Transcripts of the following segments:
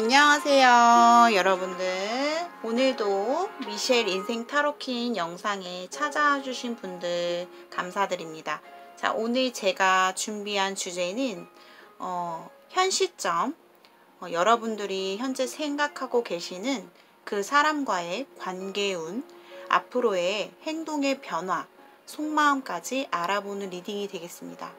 안녕하세요 여러분들. 오늘도 미셸 인생 타로킹 영상에 찾아와 주신 분들 감사드립니다. 자, 오늘 제가 준비한 주제는 현 시점, 여러분들이 현재 생각하고 계시는 그 사람과의 관계운, 앞으로의 행동의 변화, 속마음까지 알아보는 리딩이 되겠습니다.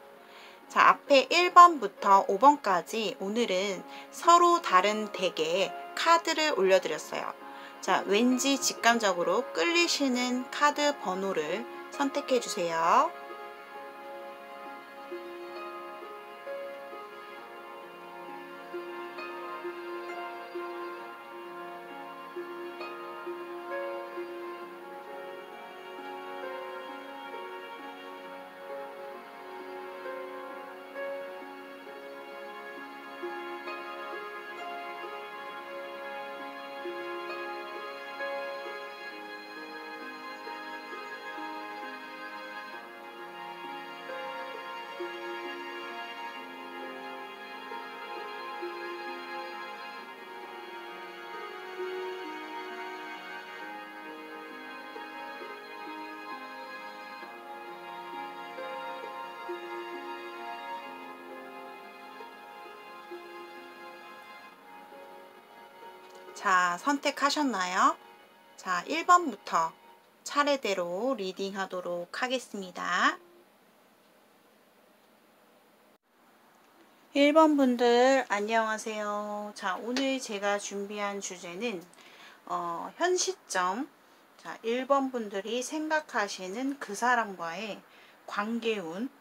자, 앞에 1번부터 5번까지 오늘은 서로 다른 덱에 카드를 올려드렸어요. 자, 왠지 직감적으로 끌리시는 카드 번호를 선택해 주세요. 자, 선택하셨나요? 자, 1번부터 차례대로 리딩 하도록 하겠습니다. 1번 분들 안녕하세요. 자, 오늘 제가 준비한 주제는 현 시점, 자, 1번 분들이 생각하시는 그 사람과의 관계운,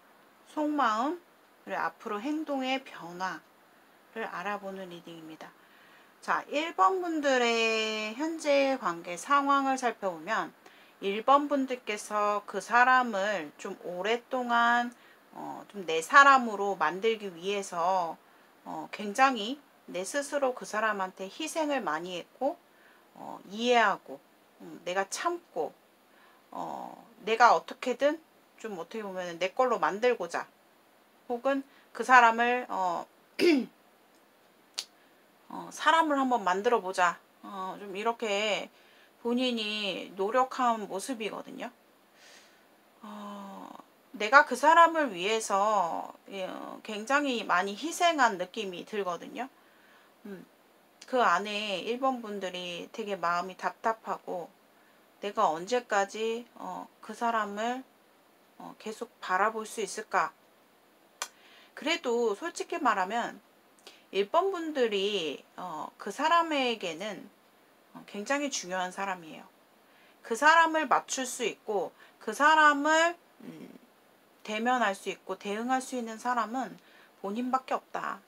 속마음, 그리고 앞으로 행동의 변화를 알아보는 리딩입니다. 자, 1번 분들의 현재 관계 상황을 살펴보면 1번 분들께서 그 사람을 좀 오랫동안 좀 내 사람으로 만들기 위해서 굉장히 내 스스로 그 사람한테 희생을 많이 했고, 이해하고, 내가 참고, 내가 어떻게든 좀 어떻게 보면 내 걸로 만들고자, 혹은 그 사람을 사람을 한번 만들어 보자, 좀 이렇게 본인이 노력한 모습이거든요. 내가 그 사람을 위해서 굉장히 많이 희생한 느낌이 들거든요. 그 안에 1번 분들이 되게 마음이 답답하고, 내가 언제까지 그 사람을 계속 바라볼 수 있을까. 그래도 솔직히 말하면 1번 분들이 그 사람에게는 굉장히 중요한 사람이에요. 그 사람을 맞출 수 있고, 그 사람을 대면할 수 있고 대응할 수 있는 사람은 본인밖에 없다.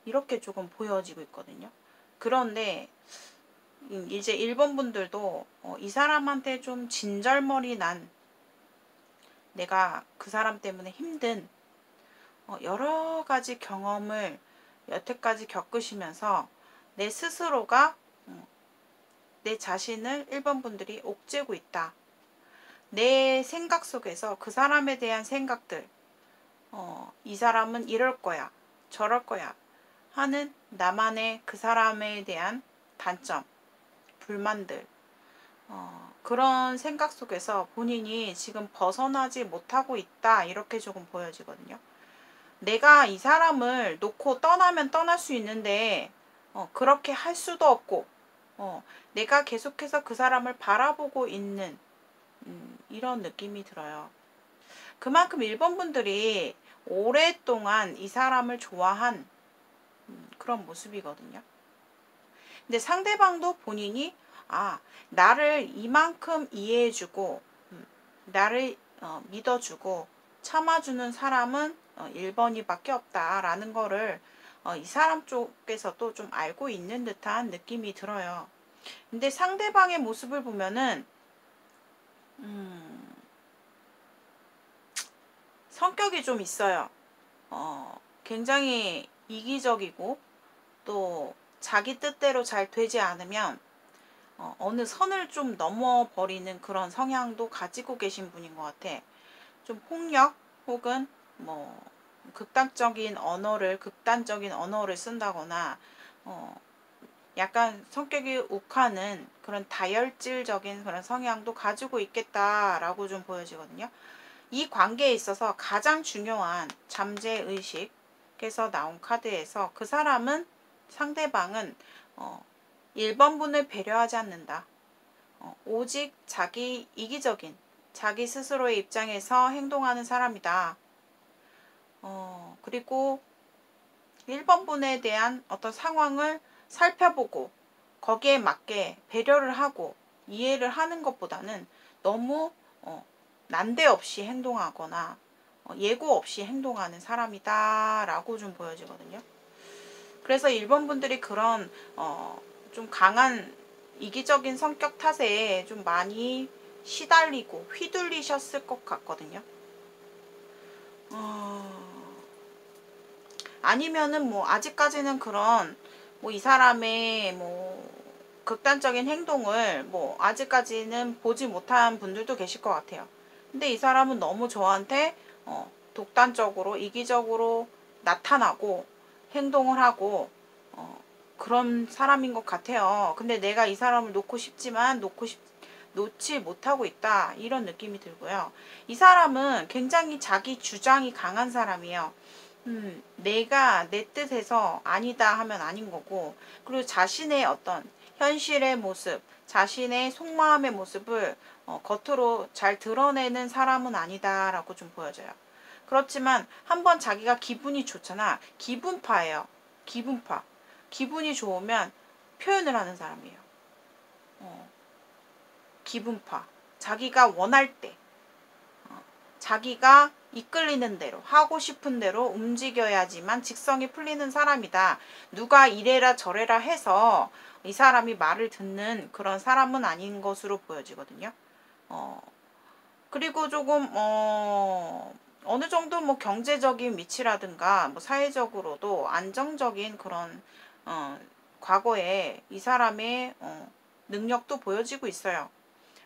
이렇게 조금 보여지고 있거든요. 그런데 이제 1번 분들도 이 사람한테 좀 진절머리 난, 내가 그 사람 때문에 힘든 여러 가지 경험을 여태까지 겪으시면서 내 스스로가 내 자신을 1번 분들이 옥죄고 있다. 내 생각 속에서 그 사람에 대한 생각들, 이 사람은 이럴 거야, 저럴 거야 하는 나만의 그 사람에 대한 단점, 불만들, 그런 생각 속에서 본인이 지금 벗어나지 못하고 있다, 이렇게 조금 보여지거든요. 내가 이 사람을 놓고 떠나면 떠날 수 있는데 그렇게 할 수도 없고, 내가 계속해서 그 사람을 바라보고 있는 이런 느낌이 들어요. 그만큼 1번 분들이 오랫동안 이 사람을 좋아한 그런 모습이거든요. 근데 상대방도 본인이 나를 이만큼 이해해주고, 나를 믿어주고 참아주는 사람은 1번이 밖에 없다라는 거를 이 사람 쪽에서도 좀 알고 있는 듯한 느낌이 들어요. 근데 상대방의 모습을 보면은 성격이 좀 있어요. 굉장히 이기적이고, 또 자기 뜻대로 잘 되지 않으면 어느 선을 좀 넘어버리는 그런 성향도 가지고 계신 분인 것 같아. 좀 폭력, 혹은 뭐 극단적인 언어를 쓴다거나 약간 성격이 욱하는 그런 다혈질적인 그런 성향도 가지고 있겠다라고 좀 보여지거든요. 이 관계에 있어서 가장 중요한 잠재의식에서 나온 카드에서 그 사람은 상대방은 1번분을 배려하지 않는다. 오직 자기 이기적인 자기 스스로의 입장에서 행동하는 사람이다. 그리고 1번분에 대한 어떤 상황을 살펴보고 거기에 맞게 배려를 하고 이해를 하는 것보다는 너무 난데없이 행동하거나 예고 없이 행동하는 사람이다 라고 좀 보여지거든요. 그래서 1번 분들이 그런 좀 강한 이기적인 성격 탓에 좀 많이 시달리고 휘둘리셨을 것 같거든요. 아니면은 뭐 아직까지는 그런 뭐 이 사람의 뭐 극단적인 행동을 뭐 아직까지는 보지 못한 분들도 계실 것 같아요. 근데 이 사람은 너무 저한테 독단적으로 이기적으로 나타나고 행동을 하고 그런 사람인 것 같아요. 근데 내가 이 사람을 놓고 싶지만 놓지 못하고 있다, 이런 느낌이 들고요. 이 사람은 굉장히 자기 주장이 강한 사람이에요. 내가 내 뜻에서 아니다 하면 아닌 거고, 그리고 자신의 어떤 현실의 모습, 자신의 속마음의 모습을 겉으로 잘 드러내는 사람은 아니다라고 좀 보여져요. 그렇지만 한번 자기가 기분이 좋잖아. 기분파예요. 기분파. 기분이 좋으면 표현을 하는 사람이에요. 기분파. 자기가 원할 때, 자기가 이끌리는 대로, 하고 싶은 대로 움직여야지만 직성이 풀리는 사람이다. 누가 이래라 저래라 해서 이 사람이 말을 듣는 그런 사람은 아닌 것으로 보여지거든요. 그리고 조금 어느 정도 뭐 경제적인 위치라든가 뭐 사회적으로도 안정적인 그런 과거에 이 사람의 능력도 보여지고 있어요.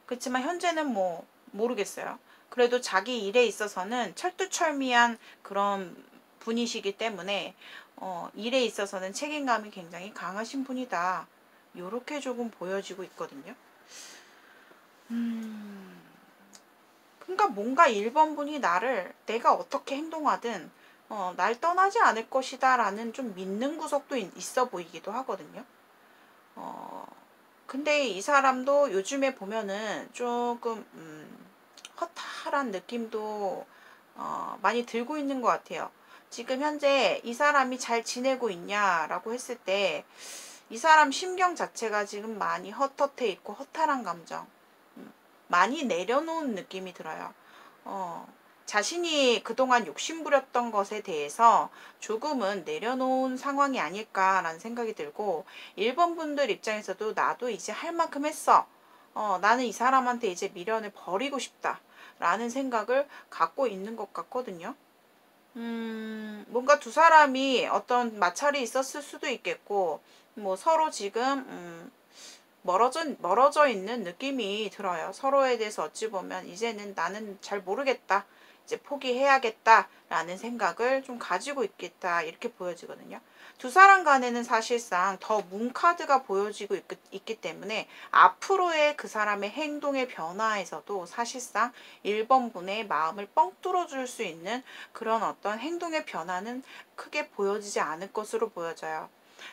그렇지만 현재는 뭐 모르겠어요. 그래도 자기 일에 있어서는 철두철미한 그런 분이시기 때문에 일에 있어서는 책임감이 굉장히 강하신 분이다. 요렇게 조금 보여지고 있거든요. 그러니까 뭔가 1번 분이 내가 어떻게 행동하든 날 떠나지 않을 것이다 라는 좀 믿는 구석도 있어 보이기도 하거든요. 근데 이 사람도 요즘에 보면은 조금 허탈한 느낌도 많이 들고 있는 것 같아요. 지금 현재 이 사람이 잘 지내고 있냐라고 했을 때 이 사람 심경 자체가 지금 많이 헛헛해 있고 허탈한 감정, 많이 내려놓은 느낌이 들어요. 자신이 그동안 욕심부렸던 것에 대해서 조금은 내려놓은 상황이 아닐까라는 생각이 들고, 1번 분들 입장에서도 나도 이제 할 만큼 했어. 나는 이 사람한테 이제 미련을 버리고 싶다 라는 생각을 갖고 있는 것 같거든요. 뭔가 두 사람이 어떤 마찰이 있었을 수도 있겠고, 뭐 서로 지금 멀어져 있는 느낌이 들어요. 서로에 대해서 어찌 보면 이제는 나는 잘 모르겠다, 이제 포기해야겠다 라는 생각을 좀 가지고 있겠다, 이렇게 보여지거든요. 두 사람 간에는 사실상 더 문카드가 보여지고 있기 때문에 앞으로의 그 사람의 행동의 변화에서도 사실상 1번 분의 마음을 뻥 뚫어줄 수 있는 그런 어떤 행동의 변화는 크게 보여지지 않을 것으로 보여져요.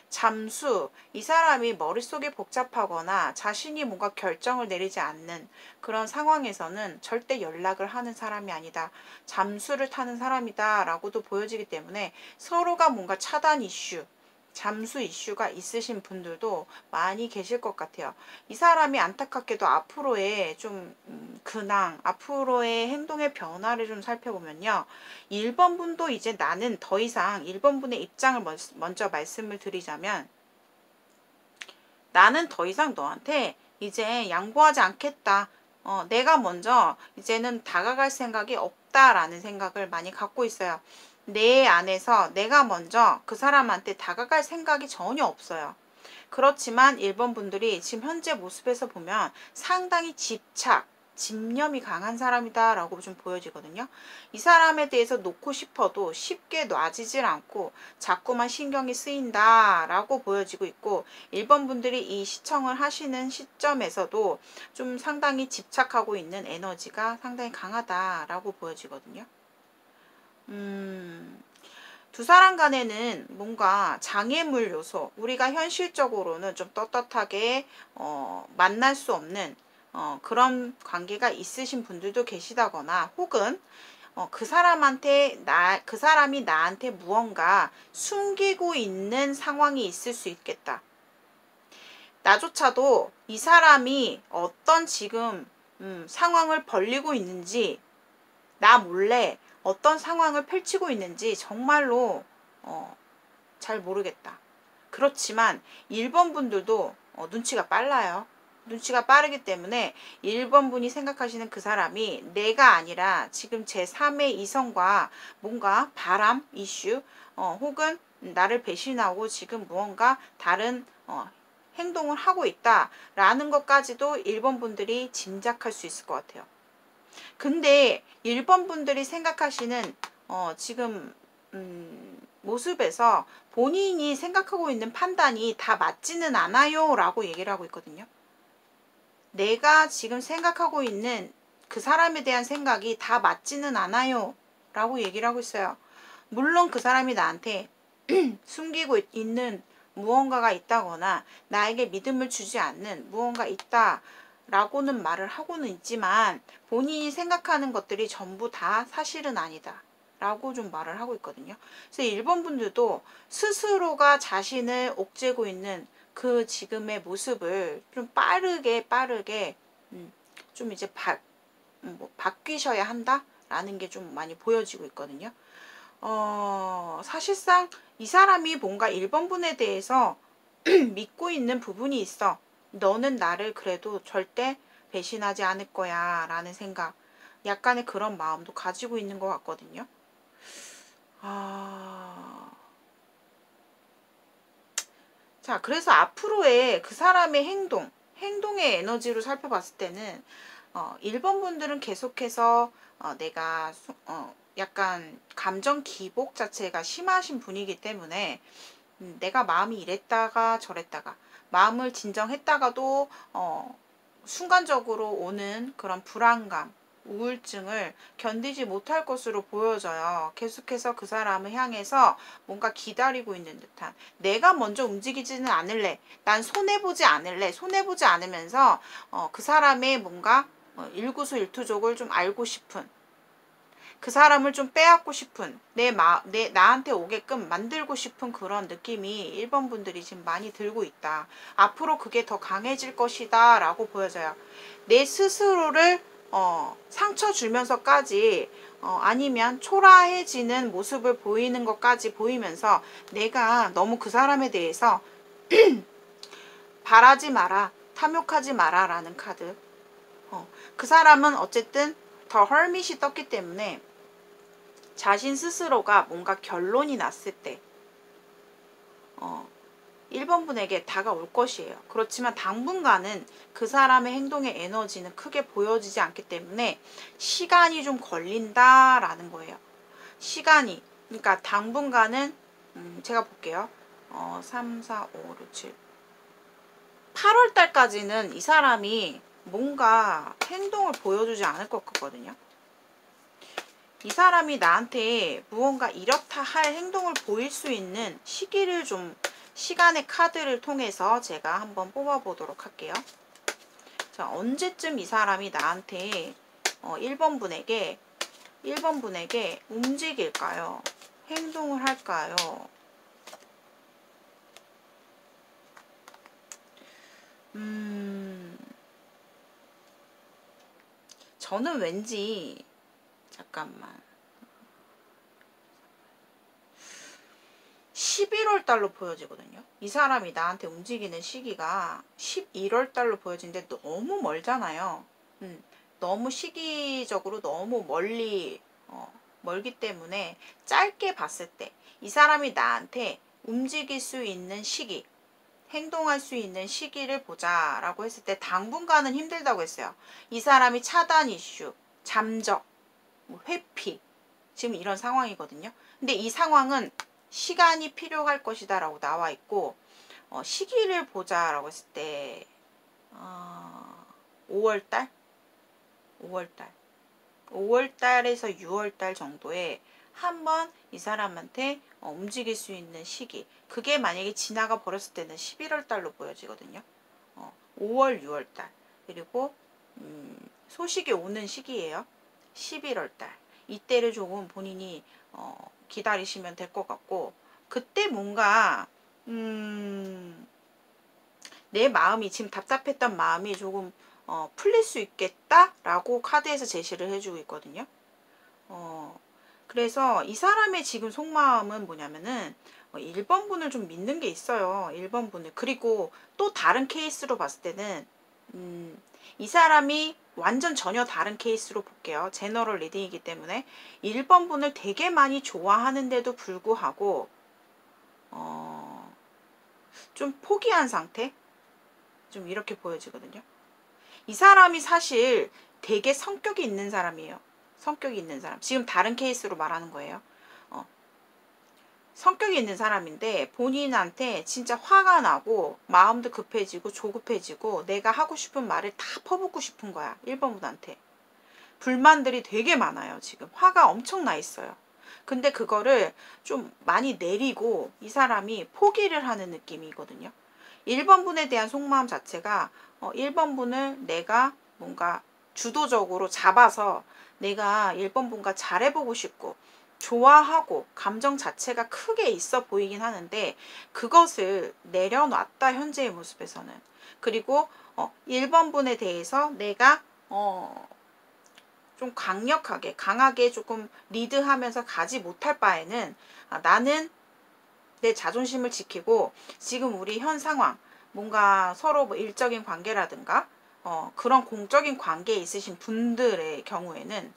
잠수, 이 사람이 머릿속이 복잡하거나 자신이 뭔가 결정을 내리지 않는 그런 상황에서는 절대 연락을 하는 사람이 아니다, 잠수를 타는 사람이다 라고도 보여지기 때문에 서로가 뭔가 차단 이슈, 잠수 이슈가 있으신 분들도 많이 계실 것 같아요. 이 사람이 안타깝게도 앞으로의 좀 근황, 앞으로의 행동의 변화를 좀 살펴보면요. 1번 분도 이제 나는 더 이상 1번 분의 입장을 먼저 말씀을 드리자면, 나는 더 이상 너한테 이제 양보하지 않겠다. 내가 먼저 이제는 다가갈 생각이 없다라는 생각을 많이 갖고 있어요. 내 안에서 내가 먼저 그 사람한테 다가갈 생각이 전혀 없어요. 그렇지만 1번 분들이 지금 현재 모습에서 보면 상당히 집념이 강한 사람이다 라고 좀 보여지거든요. 이 사람에 대해서 놓고 싶어도 쉽게 놔지질 않고 자꾸만 신경이 쓰인다 라고 보여지고 있고, 1번 분들이 이 시청을 하시는 시점에서도 좀 상당히 집착하고 있는 에너지가 상당히 강하다 라고 보여지거든요. 두 사람 간에는 뭔가 장애물 요소, 우리가 현실적으로는 좀 떳떳하게 만날 수 없는 그런 관계가 있으신 분들도 계시다거나, 혹은 그 사람이 나한테 무언가 숨기고 있는 상황이 있을 수 있겠다. 나조차도 이 사람이 어떤 지금 상황을 벌리고 있는지, 나 몰래 어떤 상황을 펼치고 있는지 정말로 잘 모르겠다. 그렇지만 1번 분들도 눈치가 빨라요. 눈치가 빠르기 때문에 1번 분이 생각하시는 그 사람이 내가 아니라 지금 제3의 이성과 뭔가 바람 이슈, 혹은 나를 배신하고 지금 무언가 다른 행동을 하고 있다라는 것까지도 1번 분들이 짐작할 수 있을 것 같아요. 근데 1번 분들이 생각하시는 지금 모습에서 본인이 생각하고 있는 판단이 다 맞지는 않아요 라고 얘기를 하고 있거든요. 내가 지금 생각하고 있는 그 사람에 대한 생각이 다 맞지는 않아요 라고 얘기를 하고 있어요. 물론 그 사람이 나한테 숨기고 있는 무언가가 있다거나 나에게 믿음을 주지 않는 무언가 있다 라고는 말을 하고는 있지만, 본인이 생각하는 것들이 전부 다 사실은 아니다 라고 좀 말을 하고 있거든요. 그래서 1번 분들도 스스로가 자신을 옥죄고 있는 그 지금의 모습을 좀 빠르게 좀 이제 바뀌셔야 한다 라는 게 좀 많이 보여지고 있거든요. 사실상 이 사람이 뭔가 1번 분에 대해서 믿고 있는 부분이 있어. 너는 나를 그래도 절대 배신하지 않을 거야 라는 생각, 약간의 그런 마음도 가지고 있는 것 같거든요. 자, 그래서 앞으로의 그 사람의 행동의 에너지로 살펴봤을 때는 1번 분들은 계속해서 내가 약간 감정 기복 자체가 심하신 분이기 때문에 내가 마음이 이랬다가 저랬다가, 마음을 진정했다가도 순간적으로 오는 그런 불안감, 우울증을 견디지 못할 것으로 보여져요. 계속해서 그 사람을 향해서 뭔가 기다리고 있는 듯한, 내가 먼저 움직이지는 않을래, 난 손해보지 않을래, 손해보지 않으면서 그 사람의 뭔가 일구수일투족을 좀 알고 싶은, 그 사람을 좀 빼앗고 싶은, 나한테 오게끔 만들고 싶은 그런 느낌이 1번 분들이 지금 많이 들고 있다. 앞으로 그게 더 강해질 것이다 라고 보여져요. 내 스스로를 상처 주면서까지, 아니면 초라해지는 모습을 보이는 것까지 보이면서, 내가 너무 그 사람에 대해서 바라지 마라, 탐욕하지 마라 라는 카드. 그 사람은 어쨌든 더 헐밋이 떴기 때문에 자신 스스로가 뭔가 결론이 났을 때 1번 분에게 다가올 것이에요. 그렇지만 당분간은 그 사람의 행동의 에너지는 크게 보여지지 않기 때문에 시간이 좀 걸린다라는 거예요. 시간이, 그러니까 당분간은 제가 볼게요. 3, 4, 5, 6, 7 8월 달까지는 이 사람이 뭔가 행동을 보여주지 않을 것 같거든요. 이 사람이 나한테 무언가 이렇다 할 행동을 보일 수 있는 시기를 좀, 시간의 카드를 통해서 제가 한번 뽑아 보도록 할게요. 자, 언제쯤 이 사람이 나한테 1번 분에게 움직일까요? 행동을 할까요? 저는 왠지, 잠깐만, 11월 달로 보여지거든요. 이 사람이 나한테 움직이는 시기가 11월 달로 보여지는데 너무 멀잖아요. 너무 시기적으로 너무 멀기 때문에 짧게 봤을 때 이 사람이 나한테 움직일 수 있는 시기, 행동할 수 있는 시기를 보자 라고 했을 때 당분간은 힘들다고 했어요. 이 사람이 차단 이슈, 잠적, 회피, 지금 이런 상황이거든요. 근데 이 상황은 시간이 필요할 것이다 라고 나와 있고, 시기를 보자 라고 했을 때 5월달? 5월달에서 6월달 정도에 한번 이 사람한테 움직일 수 있는 시기, 그게 만약에 지나가 버렸을 때는 11월달로 보여지거든요. 5월, 6월달, 그리고 소식이 오는 시기예요. 11월달, 이때를 조금 본인이 기다리시면 될 것 같고, 그때 뭔가 내 마음이, 지금 답답했던 마음이 조금 풀릴 수 있겠다라고 카드에서 제시를 해주고 있거든요. 그래서 이 사람의 지금 속마음은 뭐냐면은 1번 분을 좀 믿는 게 있어요. 1번 분을. 그리고 또 다른 케이스로 봤을 때는 이 사람이 완전 전혀 다른 케이스로 볼게요. 제너럴 리딩이기 때문에 1번 분을 되게 많이 좋아하는데도 불구하고 좀 포기한 상태? 좀 이렇게 보여지거든요. 이 사람이 사실 되게 성격이 있는 사람이에요. 성격이 있는 사람. 지금 다른 케이스로 말하는 거예요. 성격이 있는 사람인데 본인한테 진짜 화가 나고 마음도 급해지고 조급해지고 내가 하고 싶은 말을 다 퍼붓고 싶은 거야. 1번 분한테. 불만들이 되게 많아요. 지금 화가 엄청 나 있어요. 근데 그거를 좀 많이 내리고 이 사람이 포기를 하는 느낌이거든요. 1번 분에 대한 속마음 자체가 1번 분을 내가 뭔가 주도적으로 잡아서 내가 1번 분과 잘해보고 싶고 좋아하고 감정 자체가 크게 있어 보이긴 하는데 그것을 내려놨다, 현재의 모습에서는. 그리고 1번 분에 대해서 내가 좀 강하게 조금 리드하면서 가지 못할 바에는 나는 내 자존심을 지키고 지금 우리 현 상황, 뭔가 서로 뭐 일적인 관계라든가 그런 공적인 관계에 있으신 분들의 경우에는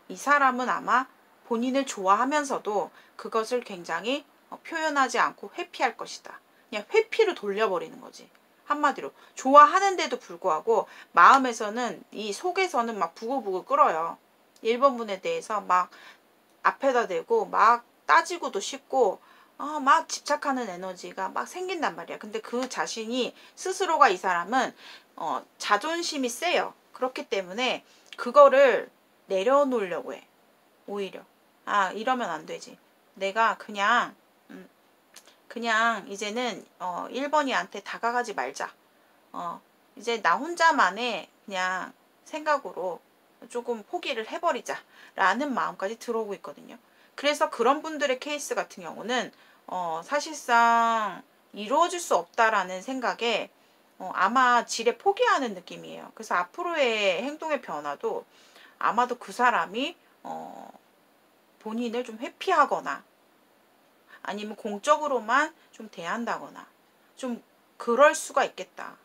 이 사람은 아마 본인을 좋아하면서도 그것을 굉장히 표현하지 않고 회피할 것이다. 그냥 회피로 돌려버리는 거지. 한마디로 좋아하는데도 불구하고 마음에서는, 이 속에서는 막 부글부글 끓어요. 1번 분에 대해서 막 앞에다 대고 막 따지고도 싶고 막 집착하는 에너지가 막 생긴단 말이야. 근데 그 자신이 스스로가, 이 사람은 자존심이 세요. 그렇기 때문에 그거를 내려놓으려고 해. 오히려 이러면 안 되지. 내가 그냥 이제는 1번이한테 다가가지 말자. 이제 나 혼자만의 그냥 생각으로 조금 포기를 해버리자 라는 마음까지 들어오고 있거든요. 그래서 그런 분들의 케이스 같은 경우는 사실상 이루어질 수 없다라는 생각에 아마 지레 포기하는 느낌이에요. 그래서 앞으로의 행동의 변화도 아마도 그 사람이 본인을 좀 회피하거나 아니면 공적으로만 좀 대한다거나 좀 그럴 수가 있겠다.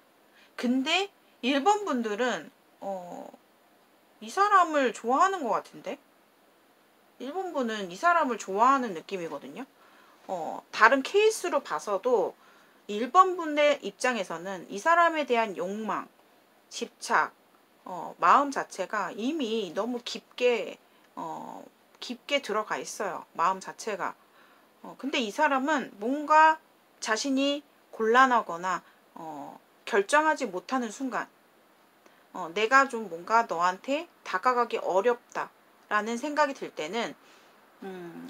근데 1번 분들은 이 사람을 좋아하는 것 같은데? 1번 분은 이 사람을 좋아하는 느낌이거든요. 다른 케이스로 봐서도 1번 분의 입장에서는 이 사람에 대한 욕망, 집착, 마음 자체가 이미 너무 깊게 들어가 있어요. 마음 자체가. 근데 이 사람은 뭔가 자신이 곤란하거나 결정하지 못하는 순간 내가 좀 뭔가 너한테 다가가기 어렵다 라는 생각이 들 때는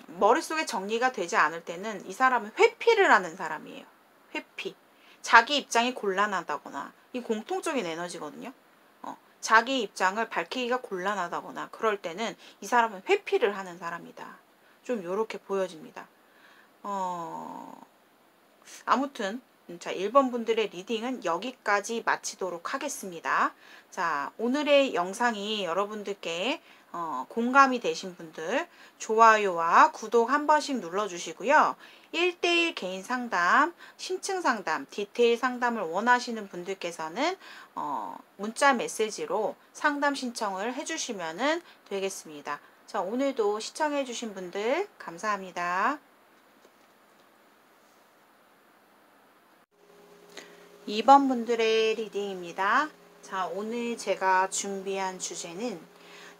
머릿속에 정리가 되지 않을 때는 이 사람은 회피를 하는 사람이에요. 회피. 자기 입장이 곤란하다거나, 이 공통적인 에너지거든요. 자기 입장을 밝히기가 곤란하다거나 그럴 때는 이 사람은 회피를 하는 사람이다. 좀 요렇게 보여집니다. 아무튼 자, 1번 분들의 리딩은 여기까지 마치도록 하겠습니다. 자, 오늘의 영상이 여러분들께 공감이 되신 분들 좋아요와 구독 한 번씩 눌러주시고요. 1대1 개인 상담, 심층 상담, 디테일 상담을 원하시는 분들께서는 문자 메시지로 상담 신청을 해주시면 되겠습니다. 자, 오늘도 시청해주신 분들 감사합니다. 2번 분들의 리딩입니다. 자, 오늘 제가 준비한 주제는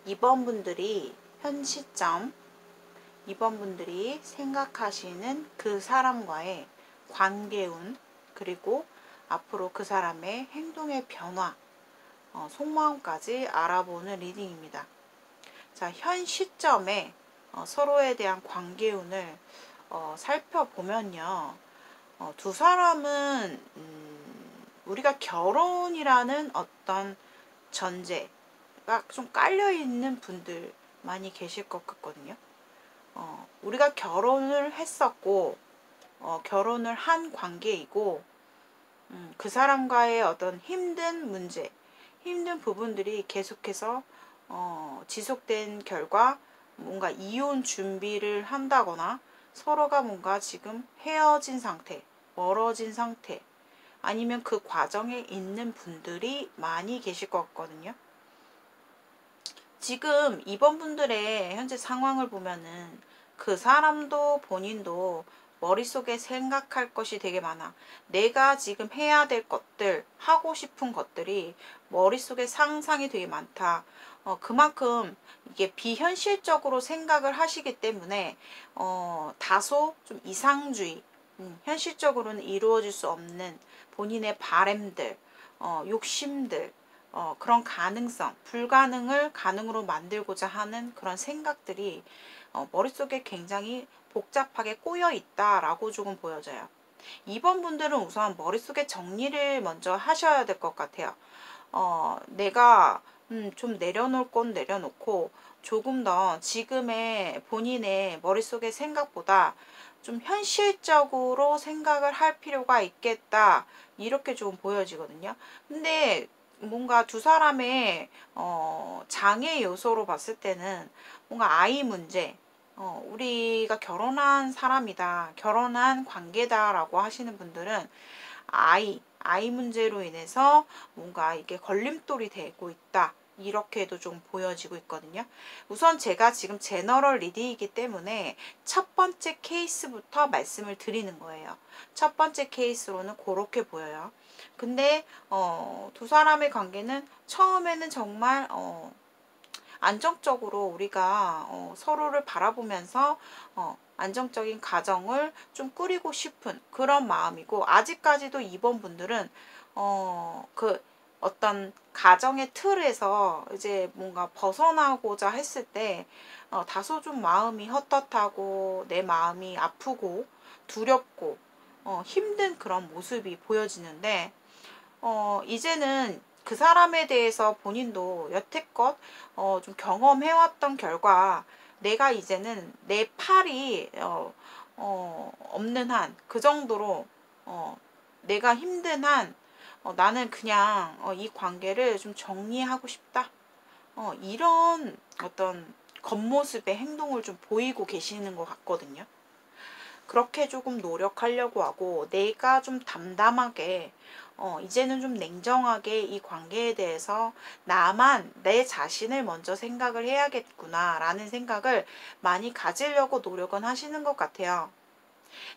2번 분들이 현 시점, 2번 분들이 생각하시는 그 사람과의 관계운, 그리고 앞으로 그 사람의 행동의 변화, 속마음까지 알아보는 리딩입니다. 자, 현 시점에 서로에 대한 관계운을 살펴보면요. 두 사람은 우리가 결혼이라는 어떤 전제가 좀 깔려있는 분들 많이 계실 것 같거든요. 우리가 결혼을 했었고 결혼을 한 관계이고 그 사람과의 어떤 힘든 문제, 힘든 부분들이 계속해서 지속된 결과 뭔가 이혼 준비를 한다거나 서로가 뭔가 지금 헤어진 상태, 멀어진 상태, 아니면 그 과정에 있는 분들이 많이 계실 것 같거든요. 지금 이번 분들의 현재 상황을 보면은 그 사람도 본인도 머릿속에 생각할 것이 되게 많아. 내가 지금 해야 될 것들, 하고 싶은 것들이 머릿속에 상상이 되게 많다. 그만큼 이게 비현실적으로 생각을 하시기 때문에 다소 좀 이상주의, 현실적으로는 이루어질 수 없는 본인의 바램들, 욕심들, 그런 가능성, 불가능을 가능으로 만들고자 하는 그런 생각들이 머릿속에 굉장히 복잡하게 꼬여 있다라고 조금 보여져요. 2번 분들은 우선 머릿속에 정리를 먼저 하셔야 될 것 같아요. 내가 좀 내려놓을 건 내려놓고 조금 더 지금의 본인의 머릿속의 생각보다 좀 현실적으로 생각을 할 필요가 있겠다. 이렇게 좀 보여지거든요. 근데 뭔가 두 사람의 장애 요소로 봤을 때는 뭔가 아이 문제, 우리가 결혼한 사람이다, 결혼한 관계다라고 하시는 분들은 아이 문제로 인해서 뭔가 이게 걸림돌이 되고 있다. 이렇게도 좀 보여지고 있거든요. 우선 제가 지금 제너럴 리딩이기 때문에 첫 번째 케이스부터 말씀을 드리는 거예요. 첫 번째 케이스로는 그렇게 보여요. 근데 두 사람의 관계는 처음에는 정말 안정적으로 우리가 서로를 바라보면서 안정적인 가정을 좀 꾸리고 싶은 그런 마음이고, 아직까지도 이번 분들은 그 어떤 가정의 틀에서 이제 뭔가 벗어나고자 했을 때 다소 좀 마음이 헛헛하고 내 마음이 아프고 두렵고 힘든 그런 모습이 보여지는데, 이제는 그 사람에 대해서 본인도 여태껏 좀 경험해왔던 결과 내가 이제는 내 팔이 없는 한, 그 정도로 내가 힘든 한 나는 그냥 이 관계를 좀 정리하고 싶다. 이런 어떤 겉모습의 행동을 좀 보이고 계시는 것 같거든요. 그렇게 조금 노력하려고 하고, 내가 좀 담담하게 이제는 좀 냉정하게 이 관계에 대해서 나만 내 자신을 먼저 생각을 해야겠구나 라는 생각을 많이 가지려고 노력은 하시는 것 같아요.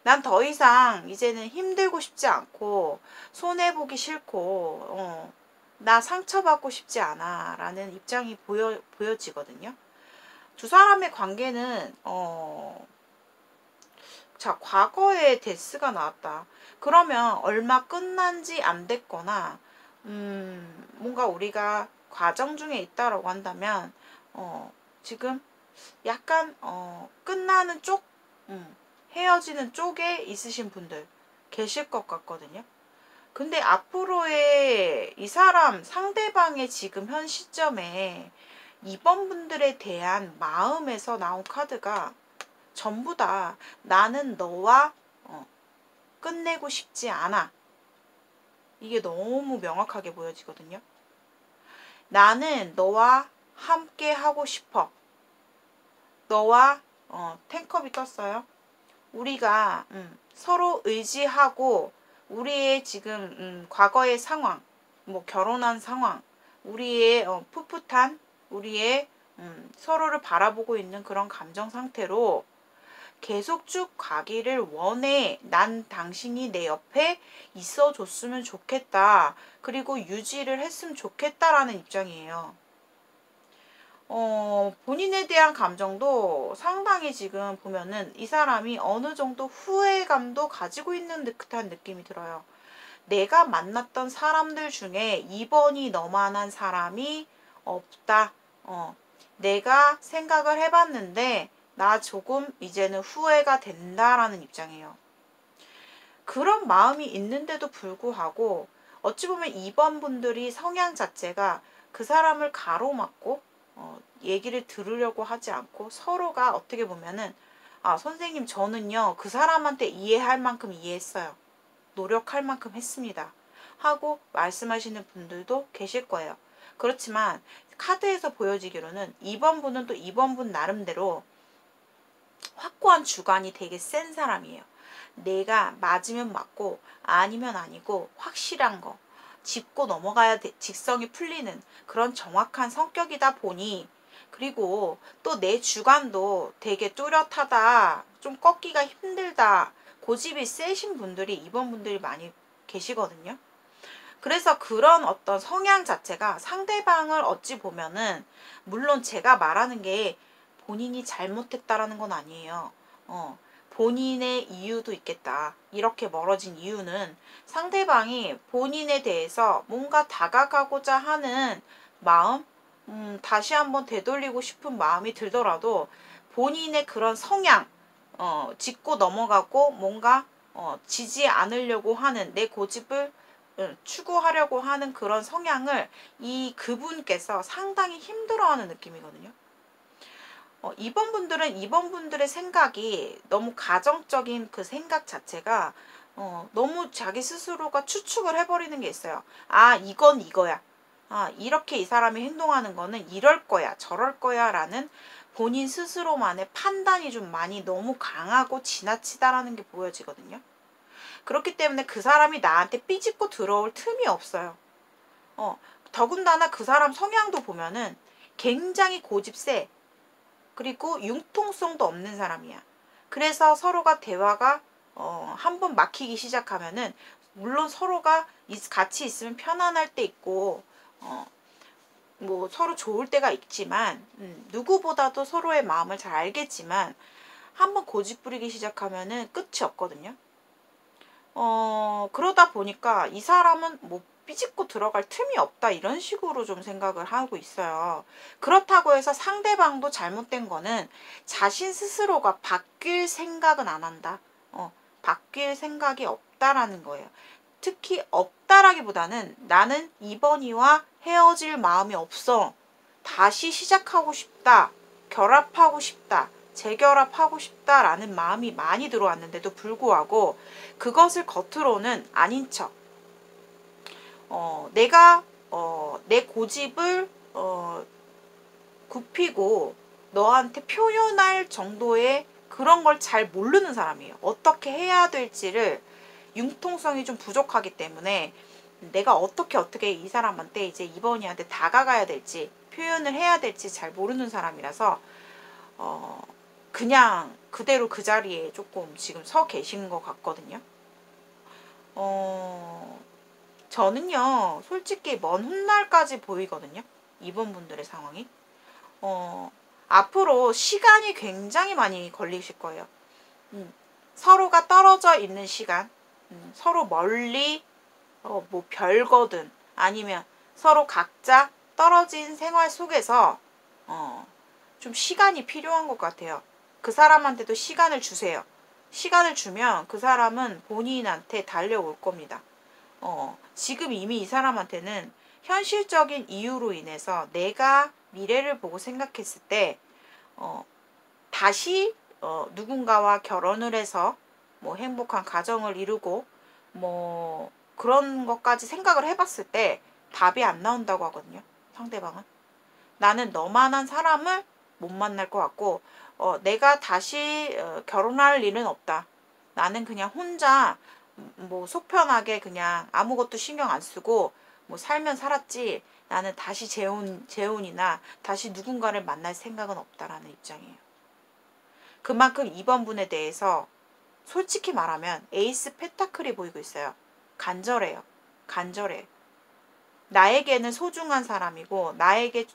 난 더 이상 이제는 힘들고 싶지 않고 손해보기 싫고 나 상처받고 싶지 않아 라는 입장이 보여지거든요. 두 사람의 관계는 자, 과거에 데스가 나왔다. 그러면 얼마 끝난 지 안 됐거나, 뭔가 우리가 과정 중에 있다라고 한다면, 지금 약간, 끝나는 쪽, 헤어지는 쪽에 있으신 분들 계실 것 같거든요. 근데 앞으로의 이 사람, 상대방의 지금 현 시점에 2번 분들에 대한 마음에서 나온 카드가 전부 다 나는 너와 끝내고 싶지 않아. 이게 너무 명확하게 보여지거든요. 나는 너와 함께 하고 싶어. 너와 탱컵이 떴어요. 우리가 서로 의지하고 우리의 지금 과거의 상황, 뭐 결혼한 상황, 우리의 풋풋한 우리의 서로를 바라보고 있는 그런 감정 상태로 계속 쭉 가기를 원해. 난 당신이 내 옆에 있어 줬으면 좋겠다. 그리고 유지를 했으면 좋겠다라는 입장이에요. 본인에 대한 감정도 상당히 지금 보면은 이 사람이 어느 정도 후회감도 가지고 있는 듯한 느낌이 들어요. 내가 만났던 사람들 중에 2번이 너만한 사람이 없다. 내가 생각을 해봤는데 나 조금 이제는 후회가 된다라는 입장이에요. 그런 마음이 있는데도 불구하고 어찌 보면 2번 분들이 성향 자체가 그 사람을 가로막고 얘기를 들으려고 하지 않고 서로가 어떻게 보면은 선생님 저는요 그 사람한테 이해할 만큼 이해했어요. 노력할 만큼 했습니다. 하고 말씀하시는 분들도 계실 거예요. 그렇지만 카드에서 보여지기로는 2번 분은 또 2번 분 나름대로 확고한 주관이 되게 센 사람이에요. 내가 맞으면 맞고 아니면 아니고 확실한 거 짚고 넘어가야 직성이 풀리는 그런 정확한 성격이다 보니 그리고 또 내 주관도 되게 뚜렷하다 좀 꺾기가 힘들다 고집이 세신 분들이 이번 분들이 많이 계시거든요. 그래서 그런 어떤 성향 자체가 상대방을 어찌 보면은 물론 제가 말하는 게 본인이 잘못했다라는 건 아니에요. 본인의 이유도 있겠다. 이렇게 멀어진 이유는 상대방이 본인에 대해서 뭔가 다가가고자 하는 마음, 다시 한번 되돌리고 싶은 마음이 들더라도 본인의 그런 성향, 짚고 넘어가고 뭔가 지지 않으려고 하는 내 고집을 추구하려고 하는 그런 성향을 이 그분께서 상당히 힘들어하는 느낌이거든요. 2번 분들은 2번 분들의 생각이 너무 가정적인 그 생각 자체가 너무 자기 스스로가 추측을 해버리는 게 있어요. 이건 이거야. 이렇게 이 사람이 행동하는 거는 이럴 거야, 저럴 거야 라는 본인 스스로만의 판단이 좀 많이 너무 강하고 지나치다라는 게 보여지거든요. 그렇기 때문에 그 사람이 나한테 삐집고 들어올 틈이 없어요. 더군다나 그 사람 성향도 보면은 굉장히 고집세. 그리고 융통성도 없는 사람이야. 그래서 서로가 대화가 한번 막히기 시작하면은 물론 서로가 같이 있으면 편안할 때 있고 뭐 서로 좋을 때가 있지만 누구보다도 서로의 마음을 잘 알겠지만 한번 고집 부리기 시작하면은 끝이 없거든요. 그러다 보니까 이 사람은 뭐 삐집고 들어갈 틈이 없다 이런 식으로 좀 생각을 하고 있어요. 그렇다고 해서 상대방도 잘못된 거는 자신 스스로가 바뀔 생각은 안 한다. 바뀔 생각이 없다라는 거예요. 특히 없다라기보다는 나는 이번이와 헤어질 마음이 없어. 다시 시작하고 싶다. 결합하고 싶다. 재결합하고 싶다라는 마음이 많이 들어왔는데도 불구하고 그것을 겉으로는 아닌 척 내가 내 고집을 굽히고 너한테 표현할 정도의 그런 걸 잘 모르는 사람이에요. 어떻게 해야 될지를 융통성이 좀 부족하기 때문에 내가 어떻게 이 사람한테 이제 이번이한테 다가가야 될지 표현을 해야 될지 잘 모르는 사람이라서 그냥 그대로 그 자리에 조금 지금 서 계신 것 같거든요. 저는요 솔직히 먼 훗날까지 보이거든요. 이번 분들의 상황이 앞으로 시간이 굉장히 많이 걸리실 거예요. 서로가 떨어져 있는 시간, 서로 멀리 뭐 별거든 아니면 서로 각자 떨어진 생활 속에서 좀 시간이 필요한 것 같아요. 그 사람한테도 시간을 주세요. 시간을 주면 그 사람은 본인한테 달려올 겁니다. 지금 이미 이 사람한테는 현실적인 이유로 인해서 내가 미래를 보고 생각했을 때 다시 누군가와 결혼을 해서 뭐 행복한 가정을 이루고 뭐 그런 것까지 생각을 해봤을 때 답이 안 나온다고 하거든요. 상대방은. 나는 너만한 사람을 못 만날 것 같고 내가 다시 결혼할 일은 없다. 나는 그냥 혼자 뭐 속편하게 그냥 아무것도 신경 안 쓰고 뭐 살면 살았지 나는 다시 재혼이나 다시 누군가를 만날 생각은 없다라는 입장이에요. 그만큼 2번 분에 대해서 솔직히 말하면 에이스 펜타클이 보이고 있어요. 간절해요. 간절해. 나에게는 소중한 사람이고 나에게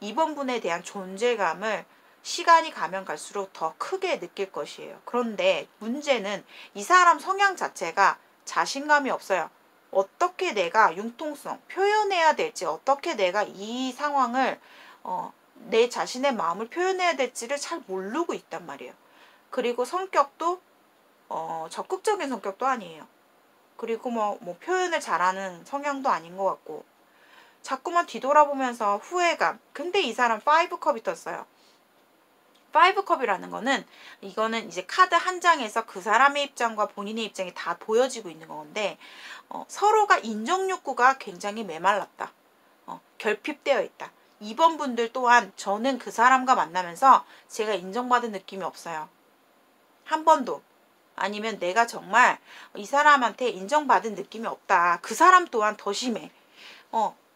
2번 분에 대한 존재감을 시간이 가면 갈수록 더 크게 느낄 것이에요. 그런데 문제는 이 사람 성향 자체가 자신감이 없어요. 어떻게 내가 융통성 표현해야 될지, 어떻게 내가 이 상황을 내 자신의 마음을 표현해야 될지를 잘 모르고 있단 말이에요. 그리고 성격도 적극적인 성격도 아니에요. 그리고 뭐 표현을 잘하는 성향도 아닌 것 같고, 자꾸만 뒤돌아보면서 후회감. 근데 이 사람 5컵이 떴어요. 5컵이라는 거는, 이거는 이제 카드 한 장에서 그 사람의 입장과 본인의 입장이 다 보여지고 있는 건데, 서로가 인정 욕구가 굉장히 메말랐다. 결핍되어 있다. 2번 분들 또한 저는 그 사람과 만나면서 제가 인정받은 느낌이 없어요. 한 번도. 아니면 내가 정말 이 사람한테 인정받은 느낌이 없다. 그 사람 또한 더 심해.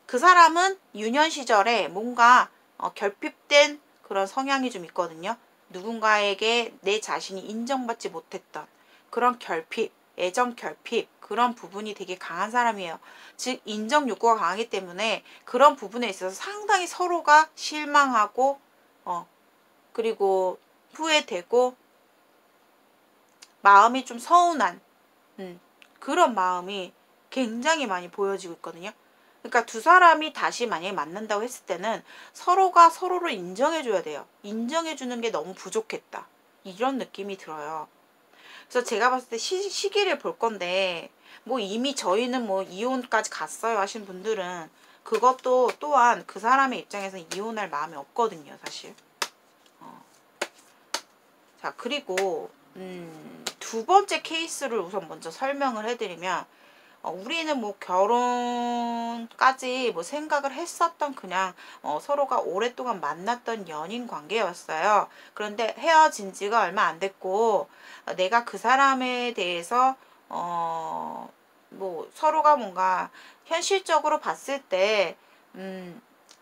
그 사람은 유년 시절에 뭔가 결핍된 그런 성향이 좀 있거든요. 누군가에게 내 자신이 인정받지 못했던 그런 결핍, 애정 결핍, 그런 부분이 되게 강한 사람이에요. 즉 인정 욕구가 강하기 때문에 그런 부분에 있어서 상당히 서로가 실망하고 그리고 후회되고 마음이 좀 서운한 그런 마음이 굉장히 많이 보여지고 있거든요. 그러니까 두 사람이 다시 만약에 만난다고 했을 때는 서로가 서로를 인정해줘야 돼요. 인정해주는 게 너무 부족했다. 이런 느낌이 들어요. 그래서 제가 봤을 때 시기를 볼 건데, 뭐 이미 저희는 뭐 이혼까지 갔어요 하신 분들은 그것도 또한 그 사람의 입장에서 이혼할 마음이 없거든요, 사실. 자, 그리고 두 번째 케이스를 우선 먼저 설명을 해드리면, 우리는 뭐 결혼까지 뭐 생각을 했었던 그냥 서로가 오랫동안 만났던 연인 관계였어요. 그런데 헤어진 지가 얼마 안 됐고 내가 그 사람에 대해서 뭐 서로가 뭔가 현실적으로 봤을 때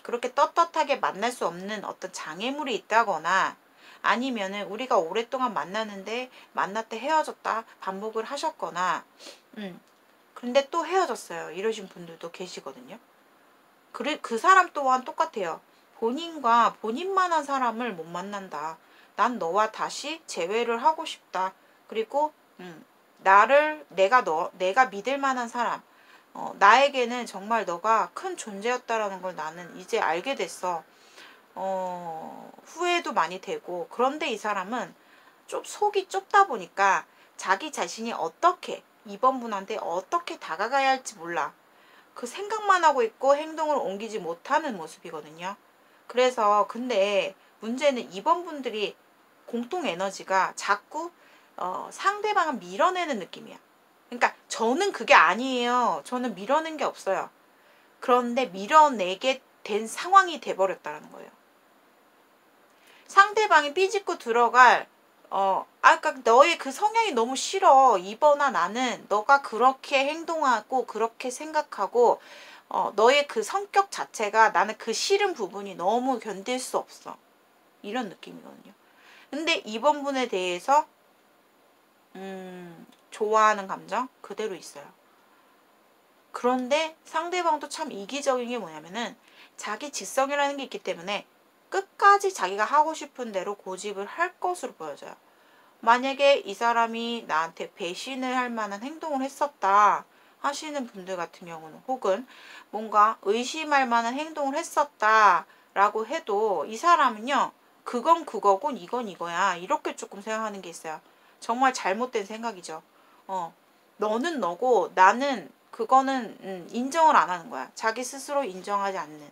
그렇게 떳떳하게 만날 수 없는 어떤 장애물이 있다거나, 아니면은 우리가 오랫동안 만나는데 만났다 헤어졌다 반복을 하셨거나 근데 또 헤어졌어요. 이러신 분들도 계시거든요. 그 사람 또한 똑같아요. 본인과 본인만한 사람을 못 만난다. 난 너와 다시 재회를 하고 싶다. 그리고 내가 믿을 만한 사람, 나에게는 정말 너가 큰 존재였다라는 걸 나는 이제 알게 됐어. 후회도 많이 되고, 그런데 이 사람은 좀 속이 좁다 보니까 자기 자신이 어떻게 이번 분한테 어떻게 다가가야 할지 몰라. 그 생각만 하고 있고 행동을 옮기지 못하는 모습이거든요. 그래서 근데 문제는 이번 분들이 공통 에너지가 자꾸 상대방을 밀어내는 느낌이야. 그러니까 저는 그게 아니에요. 저는 밀어낸 게 없어요. 그런데 밀어내게 된 상황이 돼버렸다는 거예요. 상대방이 삐짓고 들어갈 그러니까 너의 그 성향이 너무 싫어. 이번아 나는 너가 그렇게 행동하고 그렇게 생각하고 너의 그 성격 자체가 나는 그 싫은 부분이 너무 견딜 수 없어. 이런 느낌이거든요. 근데 이번 분에 대해서 좋아하는 감정 그대로 있어요. 그런데 상대방도 참 이기적인 게 뭐냐면은 자기 직성이라는 게 있기 때문에 끝까지 자기가 하고 싶은 대로 고집을 할 것으로 보여져요. 만약에 이 사람이 나한테 배신을 할 만한 행동을 했었다 하시는 분들 같은 경우는, 혹은 뭔가 의심할 만한 행동을 했었다 라고 해도 이 사람은요, 그건 그거고 이건 이거야, 이렇게 조금 생각하는 게 있어요. 정말 잘못된 생각이죠. 너는 너고 나는 그거는 인정을 안 하는 거야. 자기 스스로 인정하지 않는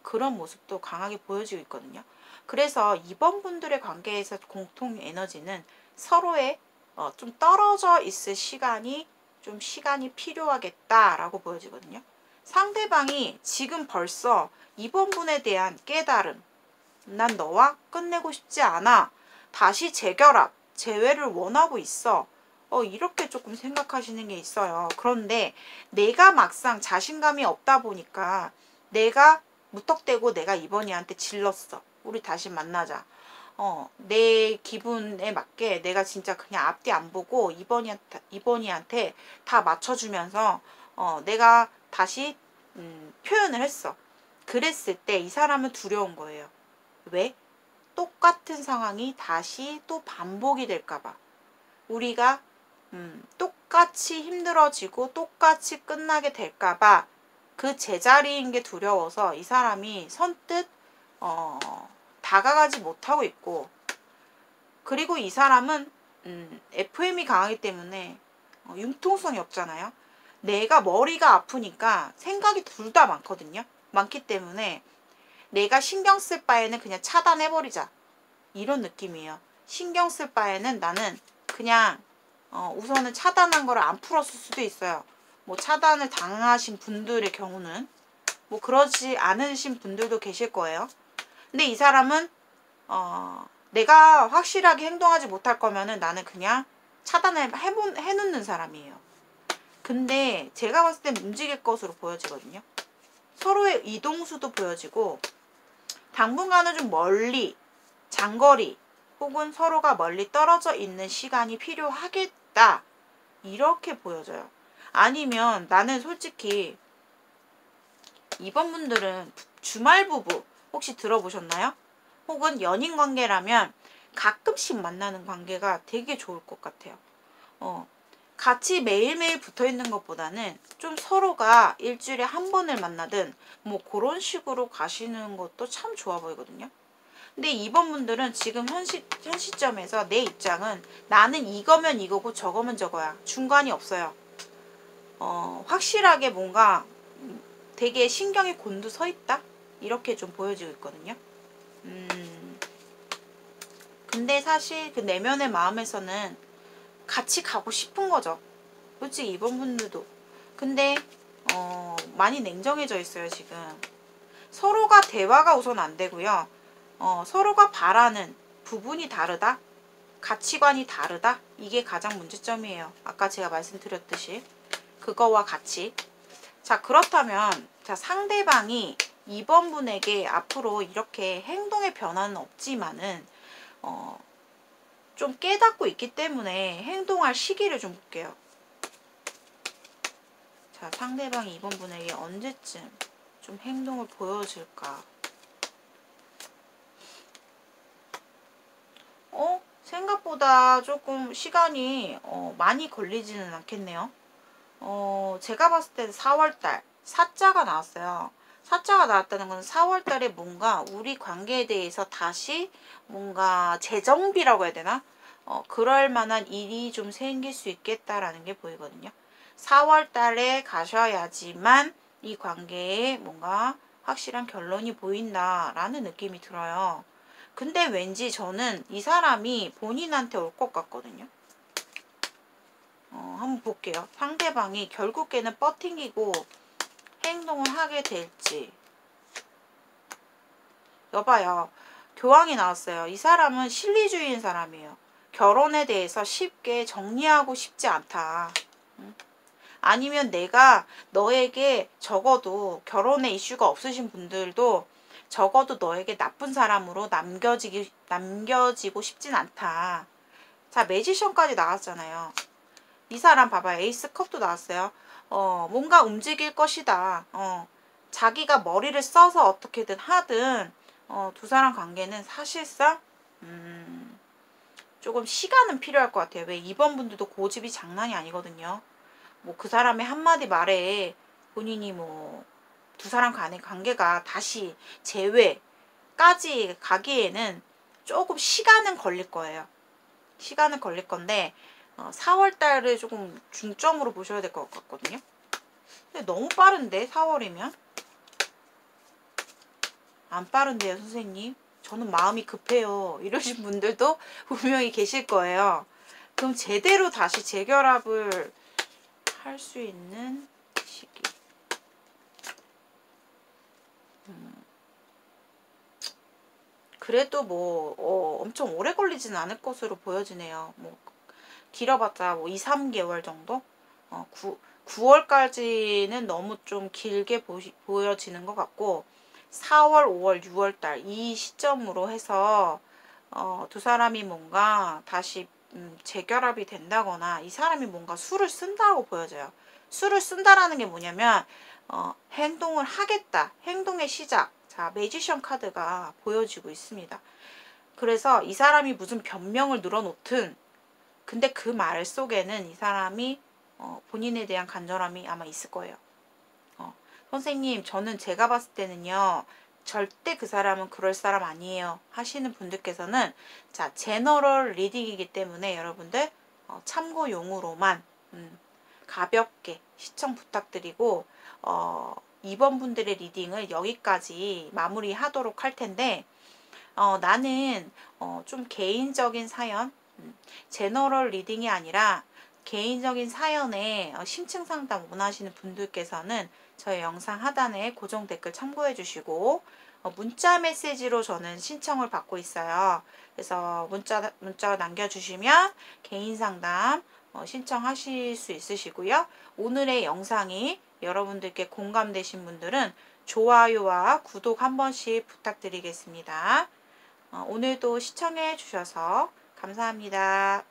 그런 모습도 강하게 보여지고 있거든요. 그래서 이번 분들의 관계에서 공통 에너지는 서로의 좀 떨어져 있을 시간이 필요하겠다라고 보여지거든요. 상대방이 지금 벌써 이번 분에 대한 깨달음, 난 너와 끝내고 싶지 않아, 다시 재결합, 재회를 원하고 있어, 이렇게 조금 생각하시는 게 있어요. 그런데 내가 막상 자신감이 없다 보니까 내가 무턱대고 내가 이번 이한테 질렀어. 우리 다시 만나자. 내 기분에 맞게 내가 진짜 그냥 앞뒤 안 보고 이번이한테 다 맞춰주면서 내가 다시 표현을 했어. 그랬을 때 이 사람은 두려운 거예요. 왜? 똑같은 상황이 다시 또 반복이 될까봐. 우리가 똑같이 힘들어지고 똑같이 끝나게 될까봐 그 제자리인 게 두려워서 이 사람이 선뜻 다가가지 못하고 있고, 그리고 이 사람은 FM이 강하기 때문에 융통성이 없잖아요. 내가 머리가 아프니까 생각이 둘 다 많거든요. 많기 때문에 내가 신경 쓸 바에는 그냥 차단해버리자, 이런 느낌이에요. 신경 쓸 바에는 나는 그냥 우선은 차단한 거를 안 풀었을 수도 있어요. 뭐 차단을 당하신 분들의 경우는 뭐 그러지 않으신 분들도 계실 거예요. 근데 이 사람은 내가 확실하게 행동하지 못할 거면은 나는 그냥 차단을 해놓는 사람이에요. 근데 제가 봤을 땐 움직일 것으로 보여지거든요. 서로의 이동수도 보여지고, 당분간은 좀 멀리, 장거리 혹은 서로가 멀리 떨어져 있는 시간이 필요하겠다, 이렇게 보여져요. 아니면 나는 솔직히 이번 분들은 주말 부부 혹시 들어보셨나요? 혹은 연인 관계라면 가끔씩 만나는 관계가 되게 좋을 것 같아요. 같이 매일매일 붙어 있는 것보다는 좀 서로가 일주일에 한 번을 만나든 뭐 그런 식으로 가시는 것도 참 좋아 보이거든요. 근데 이번 분들은 지금 현 시점에서 내 입장은 나는 이거면 이거고 저거면 저거야. 중간이 없어요. 확실하게 뭔가 되게 신경이 곤두서 있다? 이렇게 좀 보여지고 있거든요. 근데 사실 그 내면의 마음에서는 같이 가고 싶은 거죠. 솔직히 이번 분들도. 근데 많이 냉정해져 있어요, 지금. 서로가 대화가 우선 안 되고요. 서로가 바라는 부분이 다르다? 가치관이 다르다? 이게 가장 문제점이에요. 아까 제가 말씀드렸듯이. 그거와 같이. 자, 그렇다면 자, 상대방이 이번 분에게 앞으로 이렇게 행동의 변화는 없지만은 좀 깨닫고 있기 때문에 행동할 시기를 좀 볼게요. 자, 상대방이 이번 분에게 언제쯤 좀 행동을 보여줄까? 생각보다 조금 시간이 많이 걸리지는 않겠네요. 제가 봤을 때는 4월달 사자가 나왔어요. 사자가 나왔다는 건 4월달에 뭔가 우리 관계에 대해서 다시 뭔가 재정비라고 해야 되나? 그럴 만한 일이 좀 생길 수 있겠다라는 게 보이거든요. 4월달에 가셔야지만 이 관계에 뭔가 확실한 결론이 보인다라는 느낌이 들어요. 근데 왠지 저는 이 사람이 본인한테 올 것 같거든요. 한번 볼게요. 상대방이 결국에는 버팅기고 행동을 하게 될지. 여봐요. 교황이 나왔어요. 이 사람은 실리주의인 사람이에요. 결혼에 대해서 쉽게 정리하고 싶지 않다. 아니면 내가 너에게 적어도 결혼에 이슈가 없으신 분들도 적어도 너에게 나쁜 사람으로 남겨지고 싶진 않다. 자, 매지션까지 나왔잖아요. 이 사람 봐봐요. 에이스 컵도 나왔어요. 뭔가 움직일 것이다. 자기가 머리를 써서 어떻게든 하든 두 사람 관계는 사실상 조금 시간은 필요할 것 같아요. 왜 이번 분들도 고집이 장난이 아니거든요. 뭐 그 사람의 한마디 말에 본인이 뭐 두 사람 간의 관계가 다시 재회까지 가기에는 조금 시간은 걸릴 거예요. 시간은 걸릴 건데 4월달을 조금 중점으로 보셔야 될 것 같거든요. 근데 너무 빠른데 4월이면? 안 빠른데요, 선생님? 저는 마음이 급해요. 이러신 분들도 분명히 계실 거예요. 그럼 제대로 다시 재결합을 할 수 있는 시기. 그래도 뭐 엄청 오래 걸리진 않을 것으로 보여지네요. 뭐 길어봤자 뭐 2, 3개월 정도? 9월까지는 너무 좀 길게 보여지는 것 같고 4월, 5월, 6월달 이 시점으로 해서 두 사람이 뭔가 다시 재결합이 된다거나 이 사람이 뭔가 수를 쓴다고 보여져요. 수를 쓴다라는 게 뭐냐면 행동을 하겠다. 행동의 시작. 자, 매지션 카드가 보여지고 있습니다. 그래서 이 사람이 무슨 변명을 늘어놓든 근데 그 말 속에는 이 사람이 본인에 대한 간절함이 아마 있을 거예요. 선생님, 저는 제가 봤을 때는요. 절대 그 사람은 그럴 사람 아니에요 하시는 분들께서는 자, 제너럴 리딩이기 때문에 여러분들 참고용으로만 가볍게 시청 부탁드리고 이번 분들의 리딩을 여기까지 마무리하도록 할 텐데 나는 좀 개인적인 사연, 제너럴 리딩이 아니라 개인적인 사연에 심층 상담 원하시는 분들께서는 저희 영상 하단에 고정 댓글 참고해 주시고 문자 메시지로 저는 신청을 받고 있어요. 그래서 문자 남겨주시면 개인 상담 신청하실 수 있으시고요. 오늘의 영상이 여러분들께 공감되신 분들은 좋아요와 구독 한 번씩 부탁드리겠습니다. 오늘도 시청해 주셔서 감사합니다.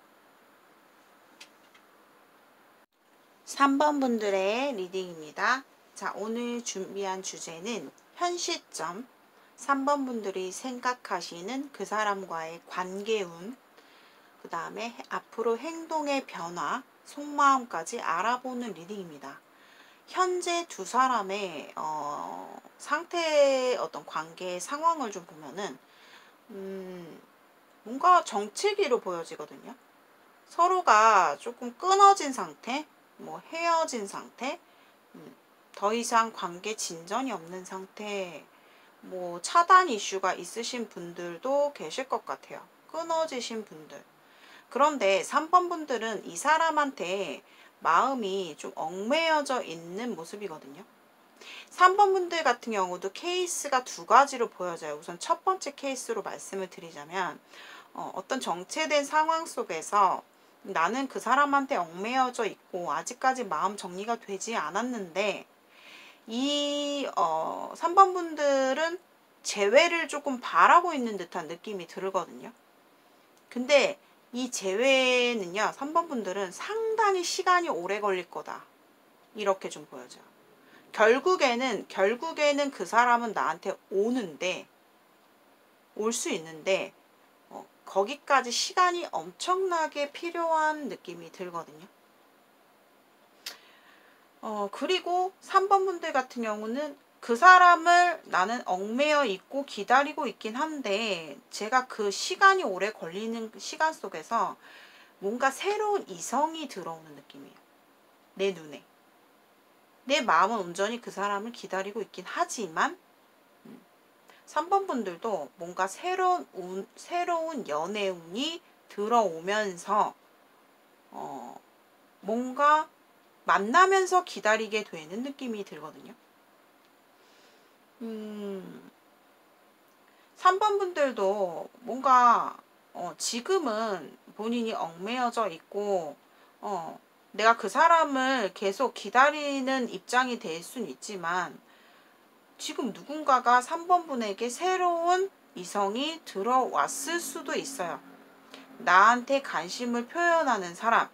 3번 분들의 리딩입니다. 자, 오늘 준비한 주제는 현 시점 3번 분들이 생각하시는 그 사람과의 관계운, 그 다음에 앞으로 행동의 변화, 속마음까지 알아보는 리딩입니다. 현재 두 사람의 상태의 어떤 관계 상황을 좀 보면은 뭔가 정치기로 보여지거든요. 서로가 조금 끊어진 상태, 뭐 헤어진 상태, 더 이상 관계 진전이 없는 상태, 뭐 차단 이슈가 있으신 분들도 계실 것 같아요. 끊어지신 분들. 그런데 3번 분들은 이 사람한테 마음이 좀 얽매여져 있는 모습이거든요. 3번 분들 같은 경우도 케이스가 두 가지로 보여져요. 우선 첫 번째 케이스로 말씀을 드리자면 어떤 정체된 상황 속에서 나는 그 사람한테 얽매여져 있고 아직까지 마음 정리가 되지 않았는데 이 3번 분들은 재회를 조금 바라고 있는 듯한 느낌이 들거든요. 근데 이 재회는요, 3번 분들은 상당히 시간이 오래 걸릴 거다. 이렇게 좀 보여져요. 결국에는 그 사람은 나한테 오는데, 올 수 있는데, 거기까지 시간이 엄청나게 필요한 느낌이 들거든요. 그리고 3번 분들 같은 경우는 그 사람을 나는 얽매여 있고 기다리고 있긴 한데 제가 그 시간이 오래 걸리는 시간 속에서 뭔가 새로운 이성이 들어오는 느낌이에요. 내 눈에. 내 마음은 온전히 그 사람을 기다리고 있긴 하지만 3번 분들도 뭔가 새로운 연애운이 들어오면서 뭔가 만나면서 기다리게 되는 느낌이 들거든요. 3번 분들도 뭔가 지금은 본인이 얽매여져 있고 내가 그 사람을 계속 기다리는 입장이 될 수는 있지만 지금 누군가가 3번 분에게 새로운 이성이 들어왔을 수도 있어요. 나한테 관심을 표현하는 사람.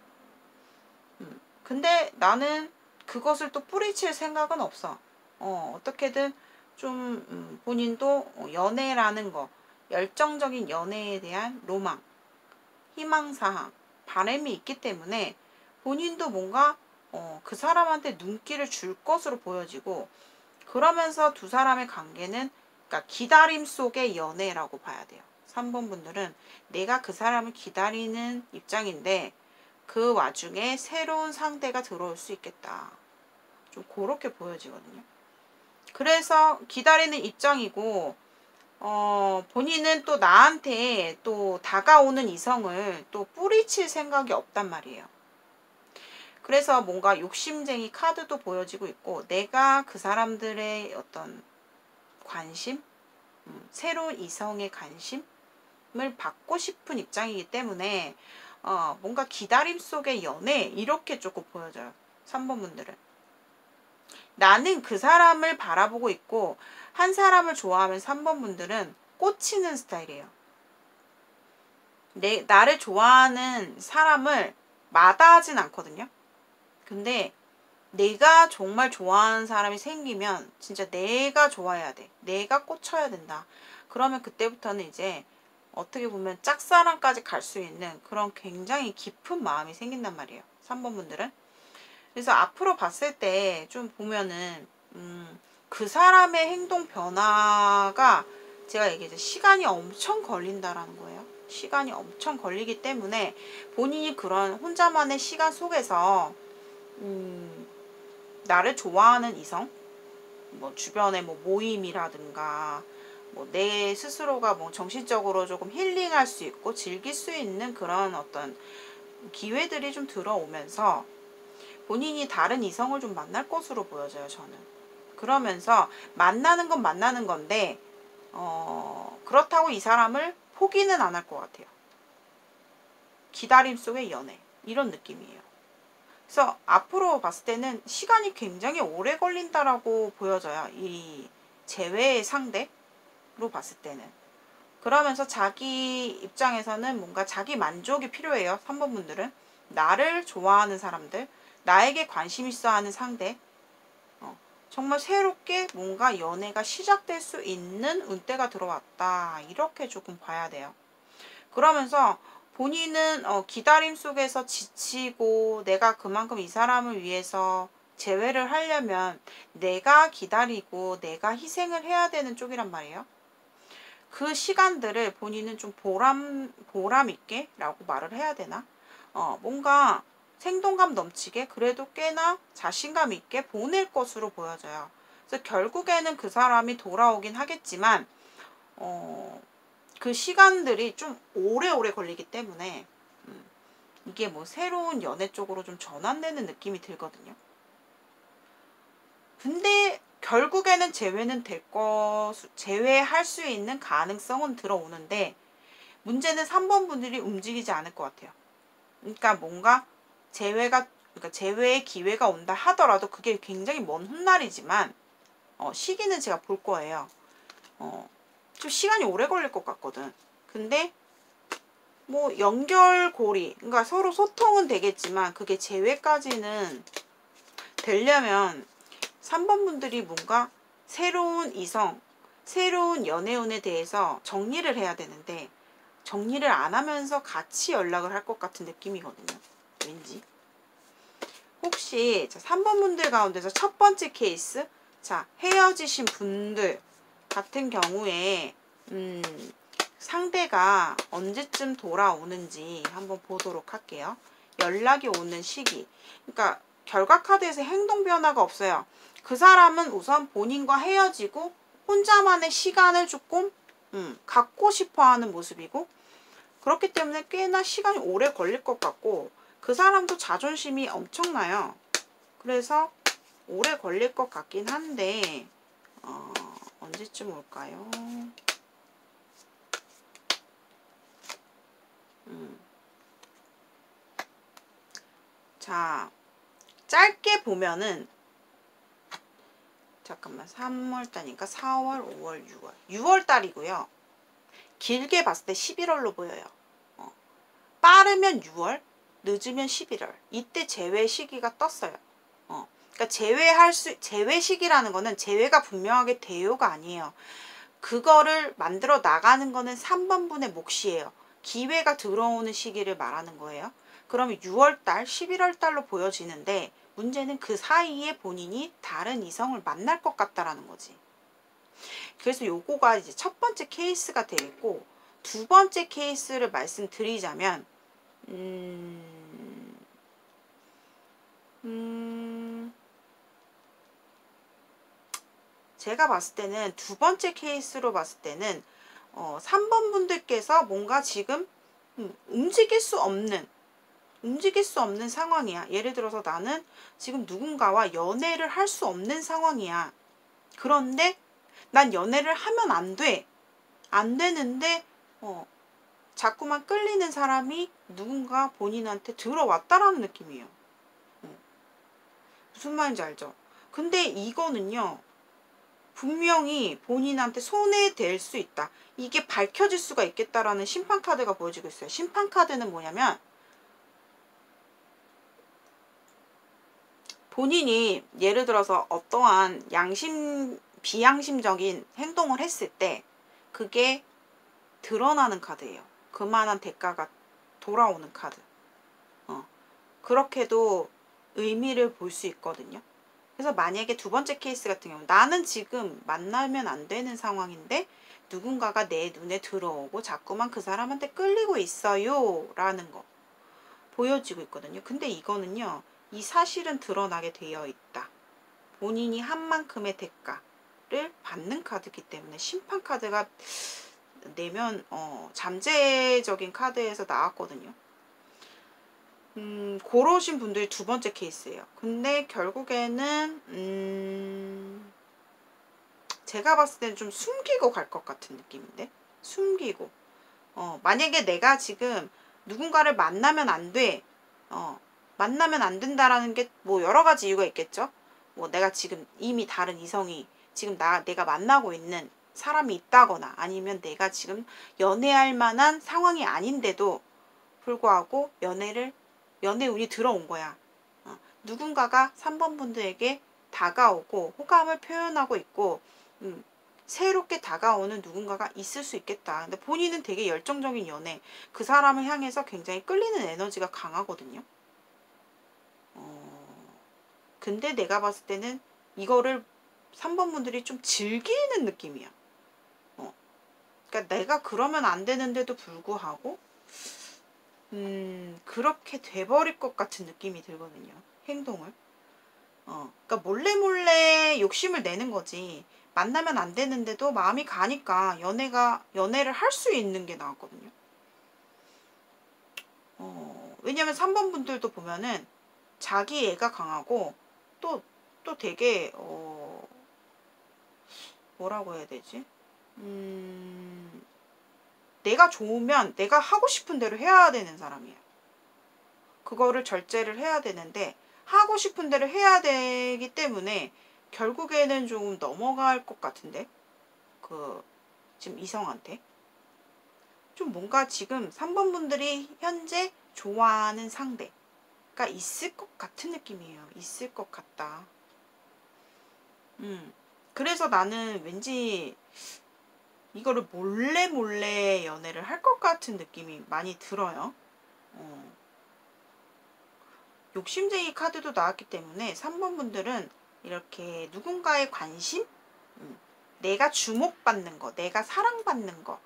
근데 나는 그것을 또 뿌리칠 생각은 없어. 어떻게든 좀 본인도 연애라는 거, 열정적인 연애에 대한 로망, 희망사항, 바람이 있기 때문에 본인도 뭔가 그 사람한테 눈길을 줄 것으로 보여지고 그러면서 두 사람의 관계는 그러니까 기다림 속의 연애라고 봐야 돼요. 3번 분들은 내가 그 사람을 기다리는 입장인데 그 와중에 새로운 상대가 들어올 수 있겠다. 좀 그렇게 보여지거든요. 그래서 기다리는 입장이고 본인은 또 나한테 또 다가오는 이성을 또 뿌리칠 생각이 없단 말이에요. 그래서 뭔가 욕심쟁이 카드도 보여지고 있고 내가 그 사람들의 어떤 관심, 새로운 이성의 관심을 받고 싶은 입장이기 때문에 뭔가 기다림 속의 연애 이렇게 조금 보여져요. 3번 분들은. 나는 그 사람을 바라보고 있고 한 사람을 좋아하면 3번 분들은 꽂히는 스타일이에요. 나를 좋아하는 사람을 마다하진 않거든요. 근데 내가 정말 좋아하는 사람이 생기면 진짜 내가 좋아해야 돼. 내가 꽂혀야 된다. 그러면 그때부터는 이제 어떻게 보면 짝사랑까지 갈 수 있는 그런 굉장히 깊은 마음이 생긴단 말이에요. 3번 분들은. 그래서 앞으로 봤을 때 좀 보면은 그 사람의 행동 변화가 제가 얘기했죠. 시간이 엄청 걸린다라는 거예요. 시간이 엄청 걸리기 때문에 본인이 그런 혼자만의 시간 속에서 나를 좋아하는 이성, 뭐 주변의 뭐 모임이라든가 뭐 내 스스로가 뭐 정신적으로 조금 힐링할 수 있고 즐길 수 있는 그런 어떤 기회들이 좀 들어오면서 본인이 다른 이성을 좀 만날 것으로 보여져요, 저는. 그러면서 만나는 건 만나는 건데 그렇다고 이 사람을 포기는 안 할 것 같아요. 기다림 속의 연애 이런 느낌이에요. 그래서 앞으로 봤을 때는 시간이 굉장히 오래 걸린다라고 보여져요. 이 재회의 상대로 봤을 때는. 그러면서 자기 입장에서는 뭔가 자기 만족이 필요해요. 3번 분들은. 나를 좋아하는 사람들, 나에게 관심 있어 하는 상대, 정말 새롭게 뭔가 연애가 시작될 수 있는 운대가 들어왔다. 이렇게 조금 봐야 돼요. 그러면서 본인은 기다림 속에서 지치고 내가 그만큼 이 사람을 위해서 재회를 하려면 내가 기다리고 내가 희생을 해야 되는 쪽이란 말이에요. 그 시간들을 본인은 좀 보람 있게 라고 말을 해야 되나? 뭔가 생동감 넘치게 그래도 꽤나 자신감 있게 보낼 것으로 보여져요. 그래서 결국에는 그 사람이 돌아오긴 하겠지만 그 시간들이 좀 오래오래 걸리기 때문에 이게 뭐 새로운 연애 쪽으로 좀 전환되는 느낌이 들거든요. 근데 결국에는 제외할 수 있는 가능성은 들어오는데 문제는 3번 분들이 움직이지 않을 것 같아요. 그러니까 뭔가 그러니까 재회의 기회가 온다 하더라도 그게 굉장히 먼 훗날이지만 시기는 제가 볼 거예요. 좀 시간이 오래 걸릴 것 같거든. 근데 뭐 연결고리, 그러니까 서로 소통은 되겠지만 그게 재회까지는 되려면 3번 분들이 뭔가 새로운 이성, 새로운 연애운에 대해서 정리를 해야 되는데 정리를 안 하면서 같이 연락을 할 것 같은 느낌이거든요. 왠지. 혹시 3번 분들 가운데서 첫 번째 케이스, 자, 헤어지신 분들 같은 경우에 상대가 언제쯤 돌아오는지 한번 보도록 할게요. 연락이 오는 시기. 그러니까 결과 카드에서 행동 변화가 없어요. 그 사람은 우선 본인과 헤어지고 혼자만의 시간을 조금 갖고 싶어 하는 모습이고, 그렇기 때문에 꽤나 시간이 오래 걸릴 것 같고 그 사람도 자존심이 엄청나요. 그래서 오래 걸릴 것 같긴 한데 언제쯤 올까요? 자, 짧게 보면은 잠깐만 3월달이니까 4월, 5월, 6월 6월달이고요. 길게 봤을 때 11월로 보여요. 빠르면 6월, 늦으면 11월. 이때 제외 시기가 떴어요. 그러니까 제외 시기라는 거는 제외가 분명하게 돼요가 아니에요. 그거를 만들어 나가는 거는 3번 분의 몫이에요. 기회가 들어오는 시기를 말하는 거예요. 그러면 6월달, 11월달로 보여지는데 문제는 그 사이에 본인이 다른 이성을 만날 것 같다라는 거지. 그래서 요거가 이제 첫 번째 케이스가 되겠고, 두 번째 케이스를 말씀드리자면 제가 봤을 때는 두 번째 케이스로 봤을 때는 3번 분들께서 뭔가 지금 움직일 수 없는 상황이야. 예를 들어서 나는 지금 누군가와 연애를 할 수 없는 상황이야. 그런데 난 연애를 하면 안 돼. 안 되는데 자꾸만 끌리는 사람이 누군가 본인한테 들어왔다라는 느낌이에요. 무슨 말인지 알죠? 근데 이거는요, 분명히 본인한테 손해될 수 있다. 이게 밝혀질 수가 있겠다라는 심판 카드가 보여지고 있어요. 심판 카드는 뭐냐면 본인이 예를 들어서 어떠한 비양심적인 행동을 했을 때 그게 드러나는 카드예요. 그만한 대가가 돌아오는 카드. 그렇게도 의미를 볼 수 있거든요. 그래서 만약에 두 번째 케이스 같은 경우 나는 지금 만나면 안 되는 상황인데 누군가가 내 눈에 들어오고 자꾸만 그 사람한테 끌리고 있어요 라는 거 보여지고 있거든요. 근데 이거는요, 이 사실은 드러나게 되어 있다. 본인이 한 만큼의 대가를 받는 카드이기 때문에 심판 카드가 내면 잠재적인 카드에서 나왔거든요. 고르신 분들이 두 번째 케이스예요. 근데 결국에는 제가 봤을 때는 좀 숨기고 갈 것 같은 느낌인데, 숨기고 만약에 내가 지금 누군가를 만나면 안 돼, 만나면 안 된다라는 게 뭐 여러 가지 이유가 있겠죠. 뭐 내가 지금 이미 다른 이성이 지금 내가 만나고 있는 사람이 있다거나 아니면 내가 지금 연애할 만한 상황이 아닌데도 불구하고 연애 운이 들어온 거야. 누군가가 3번 분들에게 다가오고 호감을 표현하고 있고 새롭게 다가오는 누군가가 있을 수 있겠다. 근데 본인은 되게 열정적인 연애, 그 사람을 향해서 굉장히 끌리는 에너지가 강하거든요. 근데 내가 봤을 때는 이거를 3번 분들이 좀 즐기는 느낌이야. 그러니까 내가 그러면 안 되는데도 불구하고 그렇게 돼버릴 것 같은 느낌이 들거든요. 행동을. 그러니까 몰래 욕심을 내는 거지. 만나면 안 되는데도 마음이 가니까 연애를 할 수 있는 게 나왔거든요. 왜냐면 3번 분들도 보면은 자기 애가 강하고 또 되게 뭐라고 해야 되지? 내가 좋으면 내가 하고 싶은 대로 해야 되는 사람이에요. 그거를 절제를 해야 되는데 하고 싶은 대로 해야 되기 때문에 결국에는 조금 넘어갈 것 같은데, 지금 이성한테 좀 뭔가 지금 3번 분들이 현재 좋아하는 상대가 있을 것 같은 느낌이에요. 있을 것 같다. 그래서 나는 왠지 이거를 몰래 연애를 할 것 같은 느낌이 많이 들어요. 욕심쟁이 카드도 나왔기 때문에 3번 분들은 이렇게 누군가의 관심? 내가 주목받는 거, 내가 사랑받는 거,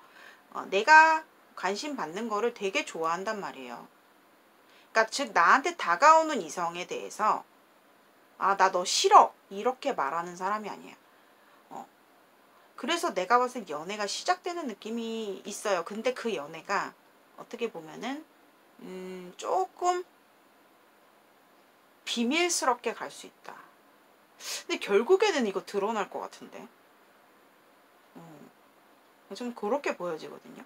내가 관심 받는 거를 되게 좋아한단 말이에요. 그러니까 즉 나한테 다가오는 이성에 대해서 나 너 싫어 이렇게 말하는 사람이 아니야. 그래서 내가 봤을 때 연애가 시작되는 느낌이 있어요. 근데 그 연애가 어떻게 보면은 조금 비밀스럽게 갈 수 있다. 근데 결국에는 이거 드러날 것 같은데. 좀 그렇게 보여지거든요.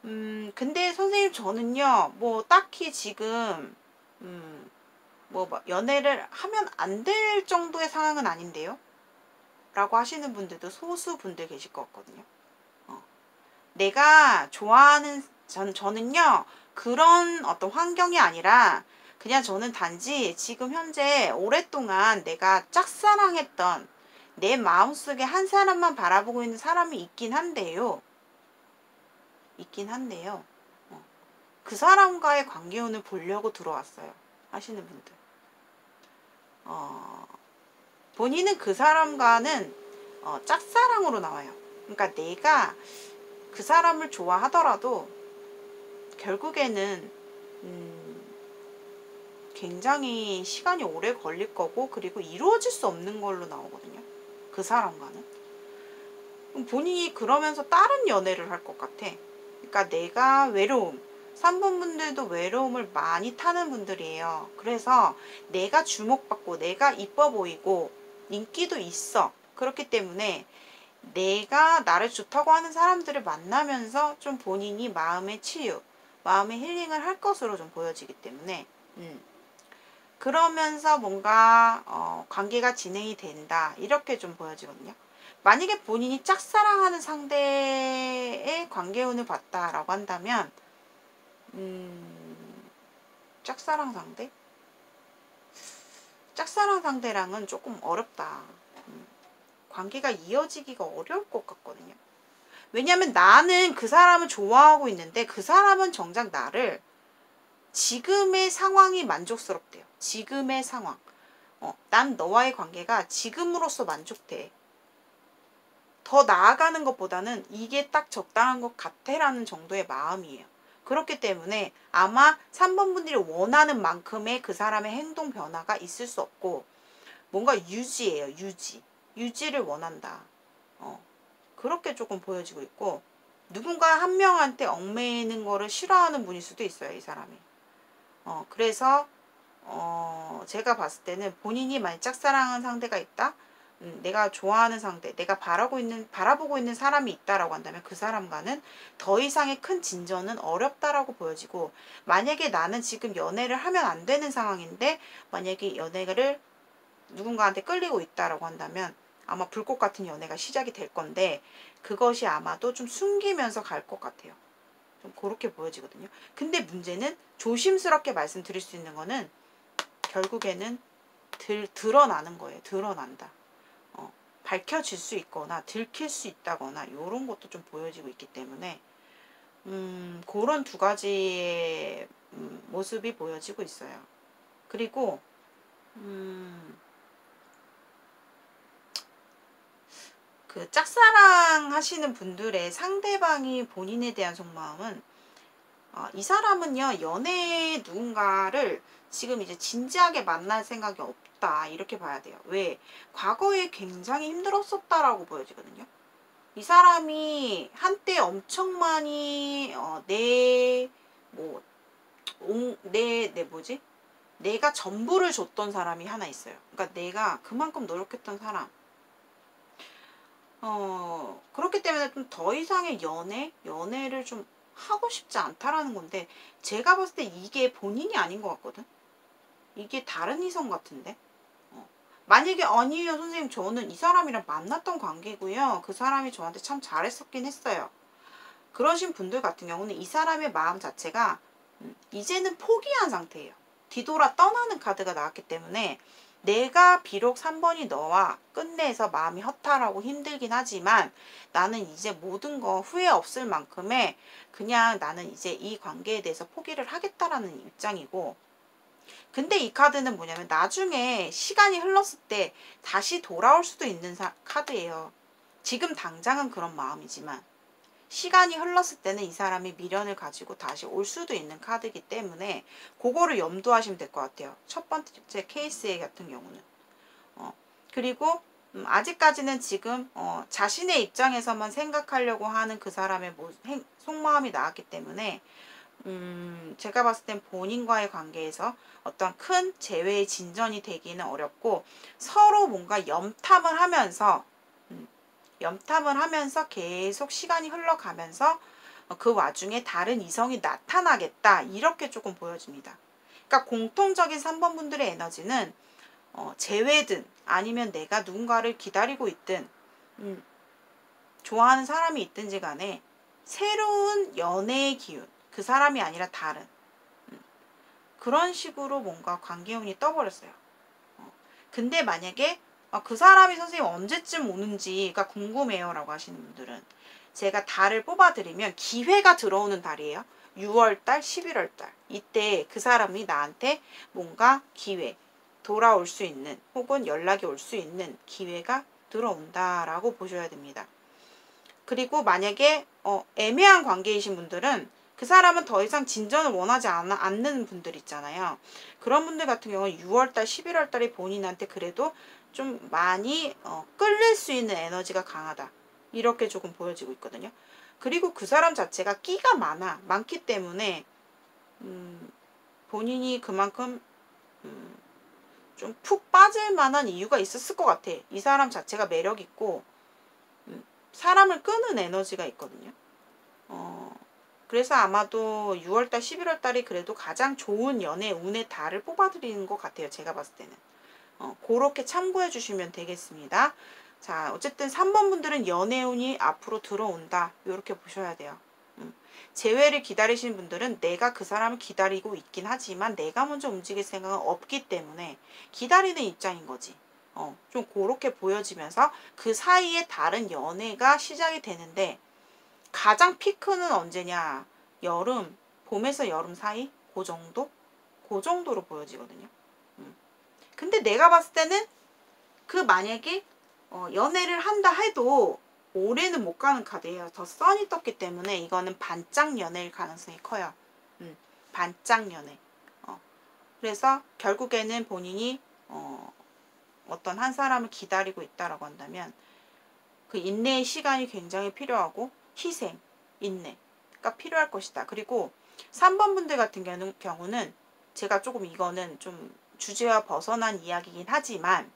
근데 선생님 저는요, 뭐 딱히 지금 뭐 연애를 하면 안 될 정도의 상황은 아닌데요? 라고 하시는 분들도 소수 분들 계실 것 같거든요. 내가 좋아하는, 저는요, 그런 어떤 환경이 아니라 그냥 저는 단지 지금 현재 오랫동안 내가 짝사랑했던 내 마음속에 한 사람만 바라보고 있는 사람이 있긴 한데요. 그 사람과의 관계운을 보려고 들어왔어요. 하시는 분들. 본인은 그 사람과는 짝사랑으로 나와요. 그러니까 내가 그 사람을 좋아하더라도 결국에는 굉장히 시간이 오래 걸릴 거고 그리고 이루어질 수 없는 걸로 나오거든요. 그 사람과는. 본인이 그러면서 다른 연애를 할 것 같아. 그러니까 내가 외로움. 3번 분들도 외로움을 많이 타는 분들이에요. 그래서 내가 주목받고 내가 이뻐 보이고 인기도 있어. 그렇기 때문에 내가 나를 좋다고 하는 사람들을 만나면서 좀 본인이 마음의 치유, 마음의 힐링을 할 것으로 좀 보여지기 때문에 그러면서 뭔가 관계가 진행이 된다. 이렇게 좀 보여지거든요. 만약에 본인이 짝사랑하는 상대의 관계운을 봤다라고 한다면 짝사랑 상대? 짝사랑 상대랑은 조금 어렵다. 관계가 이어지기가 어려울 것 같거든요. 왜냐면 나는 그 사람을 좋아하고 있는데 그 사람은 정작 나를 지금의 상황이 만족스럽대요. 지금의 상황. 난 너와의 관계가 지금으로서 만족돼. 더 나아가는 것보다는 이게 딱 적당한 것 같아 라는 정도의 마음이에요. 그렇기 때문에 아마 3번 분들이 원하는 만큼의 그 사람의 행동 변화가 있을 수 없고 뭔가 유지예요. 유지를 원한다. 그렇게 조금 보여지고 있고 누군가 한 명한테 얽매이는 거를 싫어하는 분일 수도 있어요. 이 사람이. 그래서 제가 봤을 때는 본인이 만약 짝사랑하는 상대가 있다. 내가 좋아하는 상대, 내가 바라보고 있는 사람이 있다라고 한다면 그 사람과는 더 이상의 큰 진전은 어렵다라고 보여지고 만약에 나는 지금 연애를 하면 안 되는 상황인데 만약에 연애를 누군가한테 끌리고 있다라고 한다면 아마 불꽃 같은 연애가 시작이 될 건데 그것이 아마도 좀 숨기면서 갈 것 같아요. 좀 그렇게 보여지거든요. 근데 문제는 조심스럽게 말씀드릴 수 있는 거는 결국에는 드러나는 거예요. 드러난다. 밝혀질 수 있거나 들킬 수 있다거나 이런 것도 좀 보여지고 있기 때문에 그런 두 가지의 모습이 보여지고 있어요. 그리고 그 짝사랑 하시는 분들의 상대방이 본인에 대한 속마음은 이 사람은요 연애 누군가를 지금 이제 진지하게 만날 생각이 없다 이렇게 봐야 돼요. 왜? 과거에 굉장히 힘들었었다라고 보여지거든요. 이 사람이 한때 엄청 많이 내가 전부를 줬던 사람이 하나 있어요. 그러니까 내가 그만큼 노력했던 사람. 그렇기 때문에 좀 더 이상의 연애를 좀 하고 싶지 않다라는 건데 제가 봤을 때 이게 본인이 아닌 것 같거든. 이게 다른 이성 같은데. 만약에 아니에요 선생님 저는 이 사람이랑 만났던 관계고요. 그 사람이 저한테 참 잘했었긴 했어요. 그러신 분들 같은 경우는 이 사람의 마음 자체가 이제는 포기한 상태예요. 뒤돌아 떠나는 카드가 나왔기 때문에 내가 비록 3번이 너와 끝내서 마음이 허탈하고 힘들긴 하지만 나는 이제 모든 거 후회 없을 만큼의 그냥 나는 이제 이 관계에 대해서 포기를 하겠다라는 입장이고 근데 이 카드는 뭐냐면 나중에 시간이 흘렀을 때 다시 돌아올 수도 있는 카드예요. 지금 당장은 그런 마음이지만 시간이 흘렀을 때는 이 사람이 미련을 가지고 다시 올 수도 있는 카드이기 때문에 그거를 염두하시면 될 것 같아요. 첫 번째 케이스 같은 경우는. 그리고 아직까지는 지금 자신의 입장에서만 생각하려고 하는 그 사람의 속마음이 나왔기 때문에 제가 봤을 땐 본인과의 관계에서 어떤 큰 재회의 진전이 되기는 어렵고 서로 뭔가 염탐을 하면서 계속 시간이 흘러가면서 그 와중에 다른 이성이 나타나겠다 이렇게 조금 보여집니다. 그러니까 공통적인 3번 분들의 에너지는 재회든 아니면 내가 누군가를 기다리고 있든 좋아하는 사람이 있든지 간에 새로운 연애의 기운 그 사람이 아니라 다른 그런 식으로 뭔가 관계운이 떠버렸어요. 근데 만약에 그 사람이 선생님 언제쯤 오는지가 궁금해요 라고 하시는 분들은 제가 달을 뽑아드리면 기회가 들어오는 달이에요. 6월달, 11월달 이때 그 사람이 나한테 뭔가 기회 돌아올 수 있는 혹은 연락이 올 수 있는 기회가 들어온다라고 보셔야 됩니다. 그리고 만약에 애매한 관계이신 분들은 그 사람은 더 이상 진전을 원하지 않는 분들 있잖아요. 그런 분들 같은 경우는 6월달, 11월달에 본인한테 그래도 좀 많이 끌릴 수 있는 에너지가 강하다. 이렇게 조금 보여지고 있거든요. 그리고 그 사람 자체가 끼가 많기 때문에 본인이 그만큼 좀 푹 빠질 만한 이유가 있었을 것 같아. 이 사람 자체가 매력 있고 사람을 끄는 에너지가 있거든요. 그래서 아마도 6월달, 11월달이 그래도 가장 좋은 연애 운의 달을 뽑아드리는 것 같아요. 제가 봤을 때는. 그렇게 참고해 주시면 되겠습니다. 자, 어쨌든 3번 분들은 연애운이 앞으로 들어온다. 이렇게 보셔야 돼요. 재회를 기다리시는 분들은 내가 그 사람을 기다리고 있긴 하지만 내가 먼저 움직일 생각은 없기 때문에 기다리는 입장인 거지. 좀 그렇게 보여지면서 그 사이에 다른 연애가 시작이 되는데 가장 피크는 언제냐? 여름, 봄에서 여름 사이? 그 정도? 그 정도로 보여지거든요. 근데 내가 봤을 때는 그 만약에 연애를 한다 해도 올해는 못 가는 카드예요. 더 선이 떴기 때문에 이거는 반짝 연애일 가능성이 커요. 반짝 연애. 그래서 결국에는 본인이 어떤 한 사람을 기다리고 있다라고 한다면 그 인내의 시간이 굉장히 필요하고 희생, 인내가 필요할 것이다. 그리고 3번 분들 같은 경우는 제가 조금 이거는 좀 주제와 벗어난 이야기이긴 하지만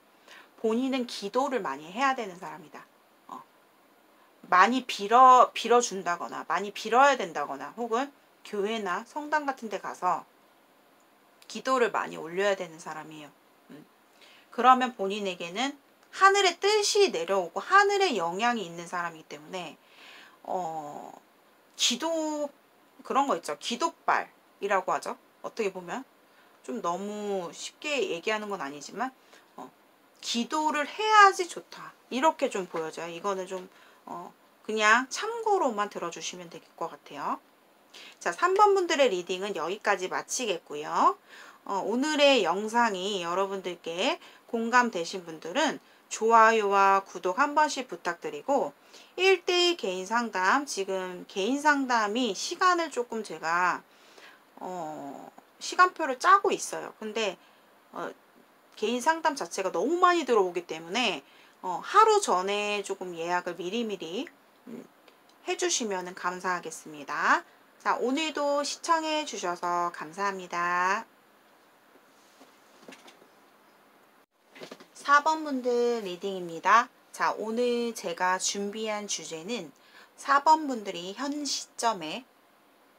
본인은 기도를 많이 해야 되는 사람이다. 많이 빌어준다거나 많이 빌어야 된다거나 혹은 교회나 성당 같은 데 가서 기도를 많이 올려야 되는 사람이에요. 그러면 본인에게는 하늘의 뜻이 내려오고 하늘의 영향이 있는 사람이기 때문에 기도 그런 거 있죠. 기도빨이라고 하죠. 어떻게 보면 좀 너무 쉽게 얘기하는 건 아니지만 기도를 해야지 좋다. 이렇게 좀 보여져요. 이거는 좀 그냥 참고로만 들어주시면 될 것 같아요. 자, 3번 분들의 리딩은 여기까지 마치겠고요. 오늘의 영상이 여러분들께 공감되신 분들은 좋아요와 구독 한 번씩 부탁드리고 1대1 개인 상담, 지금 개인 상담이 시간을 조금 제가 시간표를 짜고 있어요. 근데 개인 상담 자체가 너무 많이 들어오기 때문에 하루 전에 조금 예약을 미리미리 해주시면 감사하겠습니다. 자, 오늘도 시청해 주셔서 감사합니다. 4번 분들 리딩입니다. 자, 오늘 제가 준비한 주제는 4번 분들이 현 시점에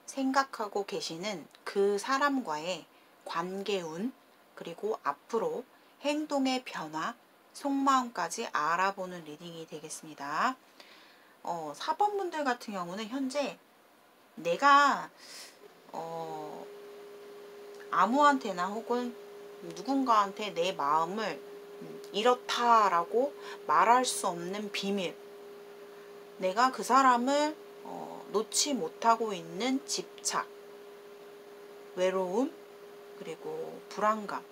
생각하고 계시는 그 사람과의 관계운, 그리고 앞으로 행동의 변화, 속마음까지 알아보는 리딩이 되겠습니다. 4번 분들 같은 경우는 현재 내가 아무한테나 혹은 누군가한테 내 마음을 이렇다라고 말할 수 없는 비밀, 내가 그 사람을 놓지 못하고 있는 집착, 외로움, 그리고 불안감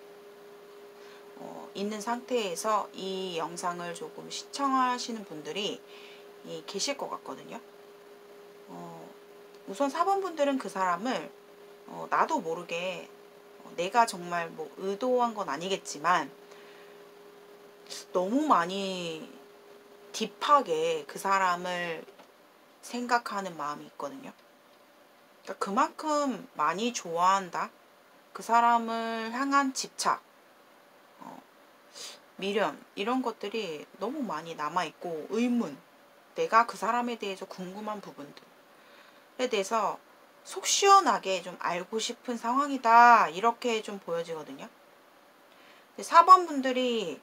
있는 상태에서 이 영상을 조금 시청하시는 분들이 계실 것 같거든요. 우선 4번 분들은 그 사람을 나도 모르게 내가 정말 뭐 의도한 건 아니겠지만 너무 많이 딥하게 그 사람을 생각하는 마음이 있거든요. 그러니까 그만큼 많이 좋아한다. 그 사람을 향한 집착, 미련 이런 것들이 너무 많이 남아있고 의문, 내가 그 사람에 대해서 궁금한 부분들에 대해서 속 시원하게 좀 알고 싶은 상황이다. 이렇게 좀 보여지거든요. 4번 분들이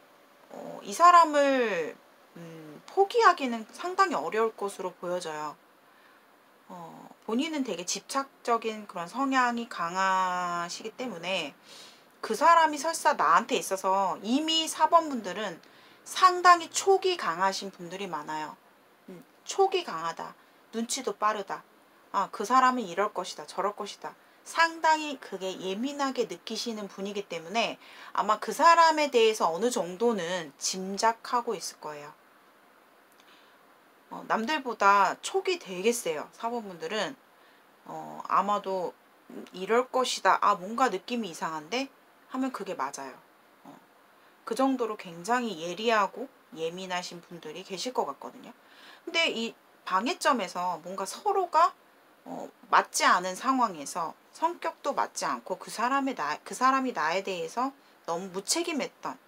이 사람을 포기하기는 상당히 어려울 것으로 보여져요. 본인은 되게 집착적인 그런 성향이 강하시기 때문에 그 사람이 설사 나한테 있어서 이미 4번 분들은 상당히 촉이 강하신 분들이 많아요. 촉이 강하다. 눈치도 빠르다. 그 사람은 이럴 것이다. 저럴 것이다. 상당히 그게 예민하게 느끼시는 분이기 때문에 아마 그 사람에 대해서 어느 정도는 짐작하고 있을 거예요. 남들보다 촉이 되게 세요. 4번 분들은 아마도 이럴 것이다. 뭔가 느낌이 이상한데? 하면 그게 맞아요. 그 정도로 굉장히 예리하고 예민하신 분들이 계실 것 같거든요. 근데 이 방해점에서 뭔가 서로가 맞지 않은 상황에서 성격도 맞지 않고 그 사람이 나에 대해서 너무 무책임했던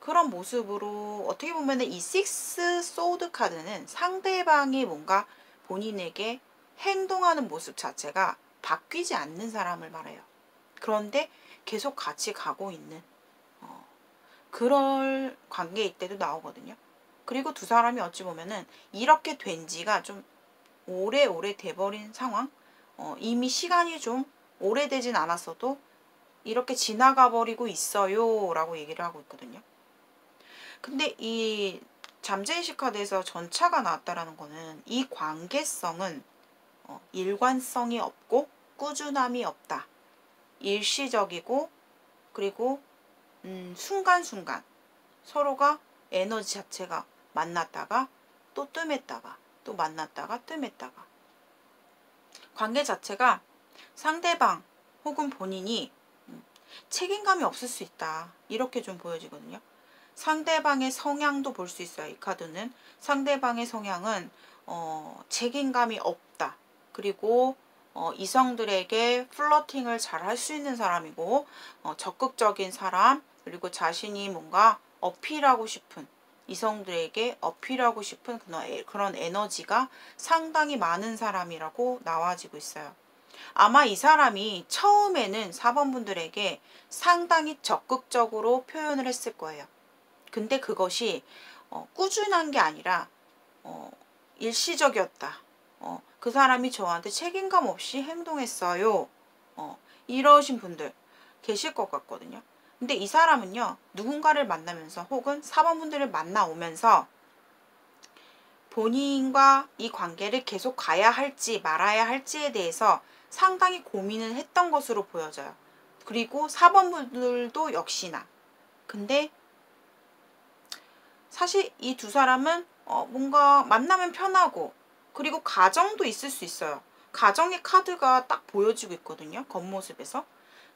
그런 모습으로 어떻게 보면 이 식스 소드 카드는 상대방이 뭔가 본인에게 행동하는 모습 자체가 바뀌지 않는 사람을 말해요. 그런데 계속 같이 가고 있는 그럴 관계일 때도 나오거든요. 그리고 두 사람이 어찌 보면은 이렇게 된 지가 좀 오래오래 돼버린 상황. 이미 시간이 좀 오래되진 않았어도 이렇게 지나가 버리고 있어요 라고 얘기를 하고 있거든요. 근데 이 잠재의식 카드에서 전차가 나왔다라는 거는 이 관계성은 일관성이 없고 꾸준함이 없다. 일시적이고 그리고 순간순간 서로가 에너지 자체가 만났다가 또 뜸했다가 또 만났다가 뜸했다가 관계 자체가 상대방 혹은 본인이 책임감이 없을 수 있다. 이렇게 좀 보여지거든요. 상대방의 성향도 볼 수 있어요. 이 카드는 상대방의 성향은 책임감이 없다. 그리고 이성들에게 플러팅을 잘 할 수 있는 사람이고 적극적인 사람, 그리고 자신이 뭔가 어필하고 싶은 이성들에게 어필하고 싶은 그런 에너지가 상당히 많은 사람이라고 나와지고 있어요. 아마 이 사람이 처음에는 4번 분들에게 상당히 적극적으로 표현을 했을 거예요. 근데 그것이 꾸준한 게 아니라 일시적이었다. 그 사람이 저한테 책임감 없이 행동했어요. 이러신 분들 계실 것 같거든요. 근데 이 사람은요, 누군가를 만나면서 혹은 4번 분들을 만나오면서 본인과 이 관계를 계속 가야 할지 말아야 할지에 대해서 상당히 고민을 했던 것으로 보여져요. 그리고 4번 분들도 역시나. 근데 사실 이 두 사람은 뭔가 만나면 편하고 그리고 가정도 있을 수 있어요. 가정의 카드가 딱 보여지고 있거든요. 겉모습에서.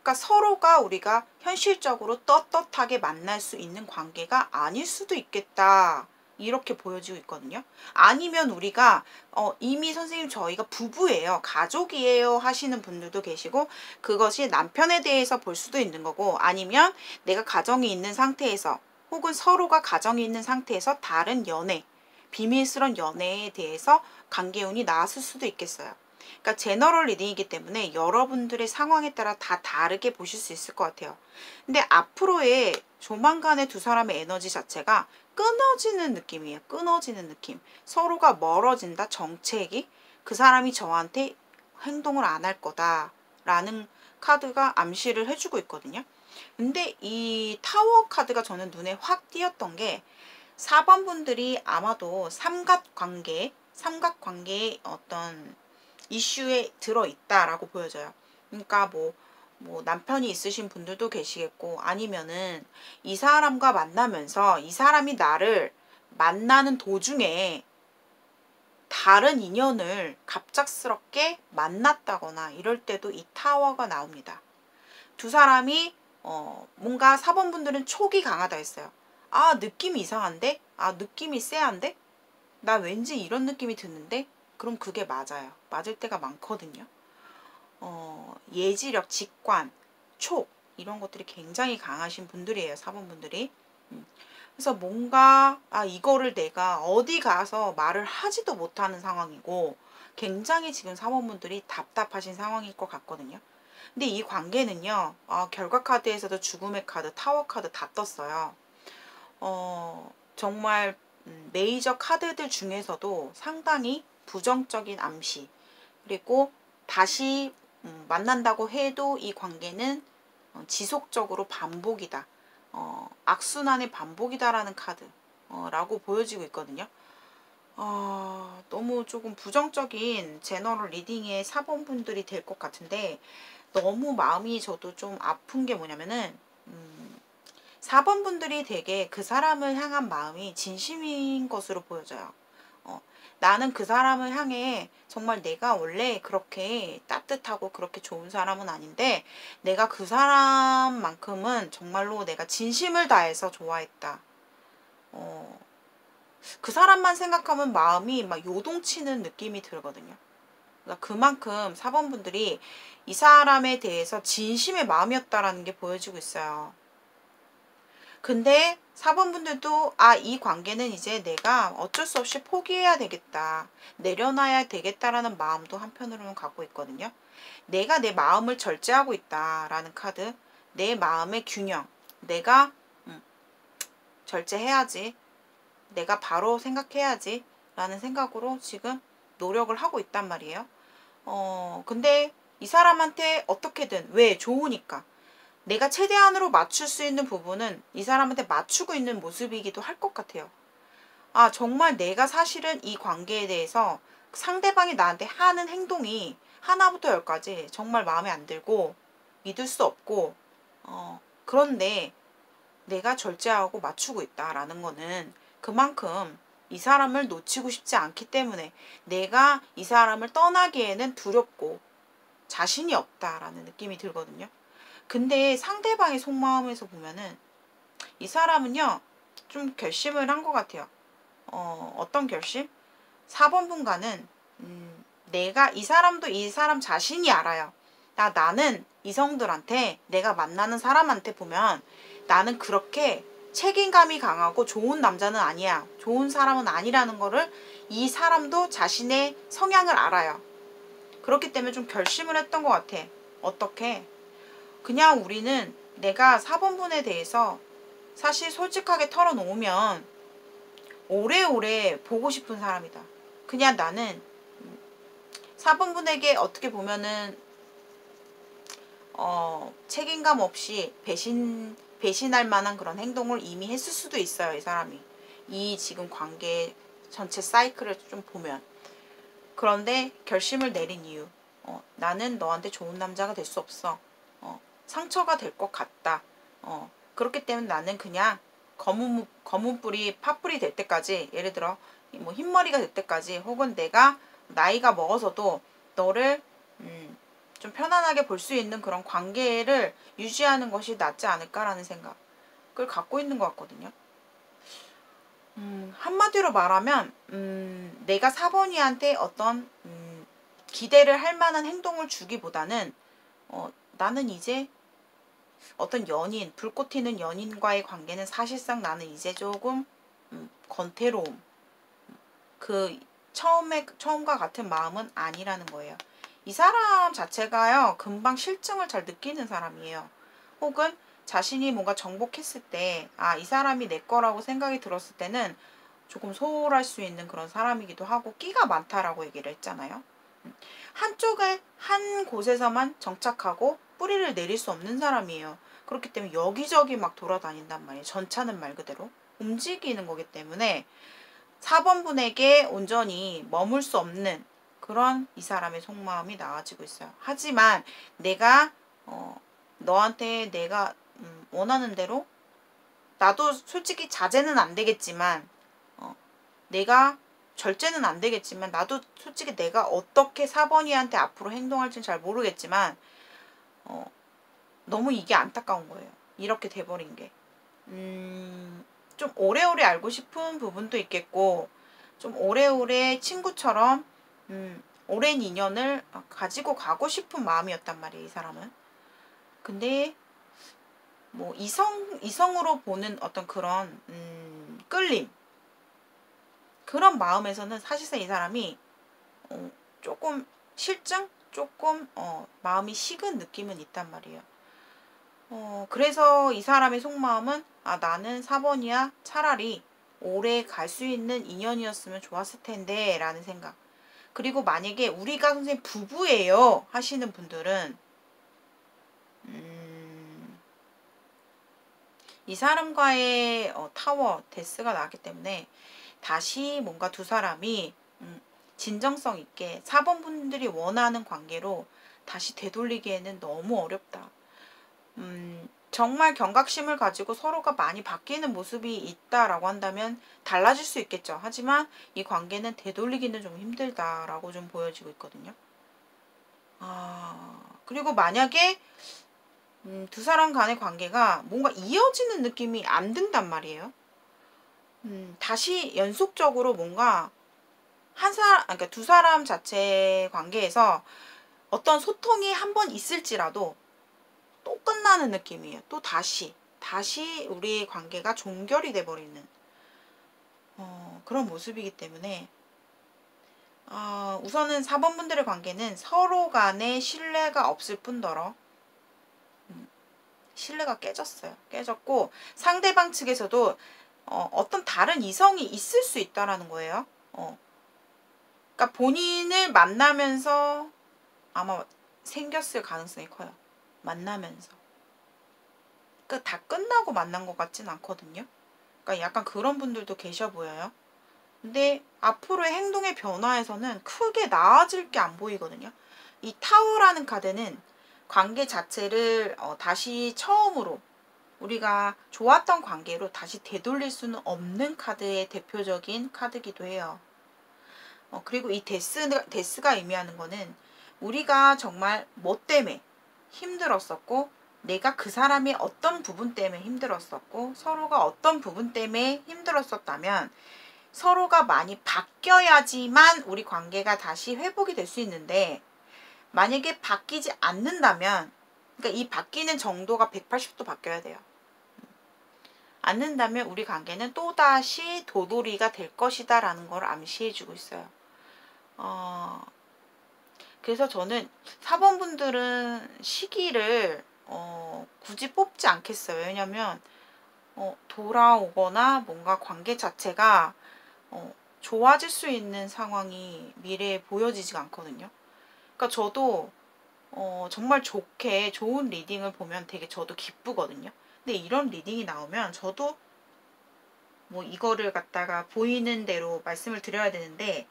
그러니까 서로가 우리가 현실적으로 떳떳하게 만날 수 있는 관계가 아닐 수도 있겠다. 이렇게 보여지고 있거든요. 아니면 우리가 이미 선생님 저희가 부부예요. 가족이에요 하시는 분들도 계시고 그것이 남편에 대해서 볼 수도 있는 거고 아니면 내가 가정이 있는 상태에서 혹은 서로가 가정이 있는 상태에서 다른 연애, 비밀스러운 연애에 대해서 관계운이 나왔을 수도 있겠어요. 그러니까 제너럴 리딩이기 때문에 여러분들의 상황에 따라 다 다르게 보실 수 있을 것 같아요. 근데 앞으로의 조만간의 두 사람의 에너지 자체가 끊어지는 느낌이에요. 끊어지는 느낌. 서로가 멀어진다. 정책이. 그 사람이 저한테 행동을 안 할 거다라는 카드가 암시를 해주고 있거든요. 근데 이 타워 카드가 저는 눈에 확 띄었던 게 4번 분들이 아마도 삼각관계의 어떤 이슈에 들어있다라고 보여져요. 그러니까 뭐 남편이 있으신 분들도 계시겠고 아니면은 이 사람과 만나면서 이 사람이 나를 만나는 도중에 다른 인연을 갑작스럽게 만났다거나 이럴 때도 이 타워가 나옵니다. 두 사람이 뭔가 4번 분들은 촉이 강하다 했어요. 아, 느낌이 이상한데? 아, 느낌이 쎄한데? 나 왠지 이런 느낌이 드는데? 그럼 그게 맞아요. 맞을 때가 많거든요. 예지력, 직관, 촉 이런 것들이 굉장히 강하신 분들이에요. 4번 분들이. 그래서 뭔가 이거를 내가 어디 가서 말을 하지도 못하는 상황이고 굉장히 지금 4번 분들이 답답하신 상황일 것 같거든요. 근데 이 관계는요. 결과 카드에서도 죽음의 카드, 타워 카드 다 떴어요. 정말 메이저 카드들 중에서도 상당히 부정적인 암시 그리고 다시 만난다고 해도 이 관계는 지속적으로 반복이다. 악순환의 반복이다라는 카드라고 보여지고 있거든요. 너무 조금 부정적인 제너럴 리딩의 4번 분들이 될 것 같은데 너무 마음이 저도 좀 아픈 게 뭐냐면은 4번 분들이 되게 그 사람을 향한 마음이 진심인 것으로 보여져요. 나는 그 사람을 향해 정말 내가 원래 그렇게 따뜻하고 그렇게 좋은 사람은 아닌데 내가 그 사람만큼은 정말로 내가 진심을 다해서 좋아했다. 그 사람만 생각하면 마음이 막 요동치는 느낌이 들거든요. 그러니까 그만큼 4번 분들이 이 사람에 대해서 진심의 마음이었다라는 게 보여지고 있어요. 근데 4번 분들도 이 관계는 이제 내가 어쩔 수 없이 포기해야 되겠다. 내려놔야 되겠다라는 마음도 한편으로는 갖고 있거든요. 내가 내 마음을 절제하고 있다라는 카드. 내 마음의 균형. 내가 절제해야지. 내가 바로 생각해야지 라는 생각으로 지금 노력을 하고 있단 말이에요. 근데 이 사람한테 어떻게든, 왜? 좋으니까. 내가 최대한으로 맞출 수 있는 부분은 이 사람한테 맞추고 있는 모습이기도 할 것 같아요. 아, 정말 내가 사실은 이 관계에 대해서 상대방이 나한테 하는 행동이 하나부터 열까지 정말 마음에 안 들고 믿을 수 없고, 그런데 내가 절제하고 맞추고 있다라는 거는 그만큼 이 사람을 놓치고 싶지 않기 때문에, 내가 이 사람을 떠나기에는 두렵고 자신이 없다라는 느낌이 들거든요. 근데 상대방의 속마음에서 보면은 이 사람은요, 좀 결심을 한 것 같아요. 어떤 결심? 4번 분과는 내가, 이 사람도 이 사람 자신이 알아요. 나는 이성들한테, 내가 만나는 사람한테 보면 나는 그렇게 책임감이 강하고 좋은 남자는 아니야, 좋은 사람은 아니라는 거를 이 사람도 자신의 성향을 알아요. 그렇기 때문에 좀 결심을 했던 것 같아. 어떻게? 그냥 우리는, 내가 4번분에 대해서 사실 솔직하게 털어놓으면 오래오래 보고 싶은 사람이다. 그냥 나는 4번분에게 어떻게 보면은 책임감 없이 배신할 만한 그런 행동을 이미 했을 수도 있어요, 이 사람이. 이 지금 관계 전체 사이클을 좀 보면. 그런데 결심을 내린 이유, 나는 너한테 좋은 남자가 될 수 없어. 상처가 될 것 같다. 그렇기 때문에 나는 그냥 검은 뿔이 팥뿔이 될 때까지, 예를 들어 뭐 흰머리가 될 때까지, 혹은 내가 나이가 먹어서도 너를 좀 편안하게 볼 수 있는 그런 관계를 유지하는 것이 낫지 않을까라는 생각을 갖고 있는 것 같거든요. 한마디로 말하면 내가 4번이한테 어떤 기대를 할 만한 행동을 주기보다는, 나는 이제 어떤 연인, 불꽃 튀는 연인과의 관계는 사실상 나는 이제 조금 건태로움, 그 처음과 같은 마음은 아니라는 거예요. 이 사람 자체가요, 금방 실증을 잘 느끼는 사람이에요. 혹은 자신이 뭔가 정복했을 때, 아, 이 사람이 내 거라고 생각이 들었을 때는 조금 소홀할 수 있는 그런 사람이기도 하고, 끼가 많다라고 얘기를 했잖아요. 한쪽에, 한 곳에서만 정착하고 뿌리를 내릴 수 없는 사람이에요. 그렇기 때문에 여기저기 막 돌아다닌단 말이에요. 전차는 말 그대로 움직이는 거기 때문에 4번분에게 온전히 머물 수 없는 그런 이 사람의 속마음이 나아지고 있어요. 하지만 내가 너한테 내가 원하는 대로, 나도 솔직히 자제는 안 되겠지만, 내가 절제는 안 되겠지만, 나도 솔직히 내가 어떻게 4번이한테 앞으로 행동할지는 잘 모르겠지만, 너무 이게 안타까운 거예요. 이렇게 돼버린 게. 좀 오래오래 알고 싶은 부분도 있겠고, 좀 오래오래 친구처럼 오랜 인연을 가지고 가고 싶은 마음이었단 말이에요, 이 사람은. 근데 뭐 이성으로 보는 어떤 그런 끌림, 그런 마음에서는 사실상 이 사람이 조금 실증? 조금 마음이 식은 느낌은 있단 말이에요. 그래서 이 사람의 속마음은, 아, 나는 4번이야. 차라리 오래 갈 수 있는 인연이었으면 좋았을 텐데 라는 생각. 그리고 만약에 우리가 선생님 부부예요 하시는 분들은 이 사람과의 타워 데스가 나왔기 때문에 다시 뭔가 두 사람이 진정성 있게 4번 분들이 원하는 관계로 다시 되돌리기에는 너무 어렵다. 정말 경각심을 가지고 서로가 많이 바뀌는 모습이 있다라고 한다면 달라질 수 있겠죠. 하지만 이 관계는 되돌리기는 좀 힘들다라고 좀 보여지고 있거든요. 그리고 만약에 두 사람 간의 관계가 뭔가 이어지는 느낌이 안 든단 말이에요. 다시 연속적으로 뭔가 그러니까 두 사람 자체 관계에서 어떤 소통이 한 번 있을지라도 또 끝나는 느낌이에요. 또 다시 우리의 관계가 종결이 돼버리는 그런 모습이기 때문에, 우선은 4번 분들의 관계는 서로 간에 신뢰가 없을 뿐더러 신뢰가 깨졌어요. 깨졌고 상대방 측에서도 어떤 다른 이성이 있을 수 있다라는 거예요. 그러니까 본인을 만나면서 아마 생겼을 가능성이 커요. 만나면서. 그러니까 다 끝나고 만난 것 같진 않거든요. 그러니까 약간 그런 분들도 계셔 보여요. 근데 앞으로의 행동의 변화에서는 크게 나아질 게 안 보이거든요. 이 타워라는 카드는 관계 자체를 다시 처음으로 우리가 좋았던 관계로 다시 되돌릴 수는 없는 카드의 대표적인 카드기도 해요. 그리고 이 데스가 의미하는 거는 우리가 정말 뭐 때문에 힘들었었고 내가 그 사람의 어떤 부분 때문에 힘들었었고 서로가 어떤 부분 때문에 힘들었었다면 서로가 많이 바뀌어야지만 우리 관계가 다시 회복이 될 수 있는데 만약에 바뀌지 않는다면 그러니까 이 바뀌는 정도가 180도 바뀌어야 돼요. 않는다면 우리 관계는 또다시 도돌이가 될 것이다 라는 걸 암시해주고 있어요. 그래서 저는 4번 분들은 시기를 굳이 뽑지 않겠어요. 왜냐면 돌아오거나 뭔가 관계 자체가 좋아질 수 있는 상황이 미래에 보여지지가 않거든요. 그러니까 저도 정말 좋은 리딩을 보면 되게 저도 기쁘거든요. 근데 이런 리딩이 나오면 저도 뭐 이거를 갖다가 보이는 대로 말씀을 드려야 되는데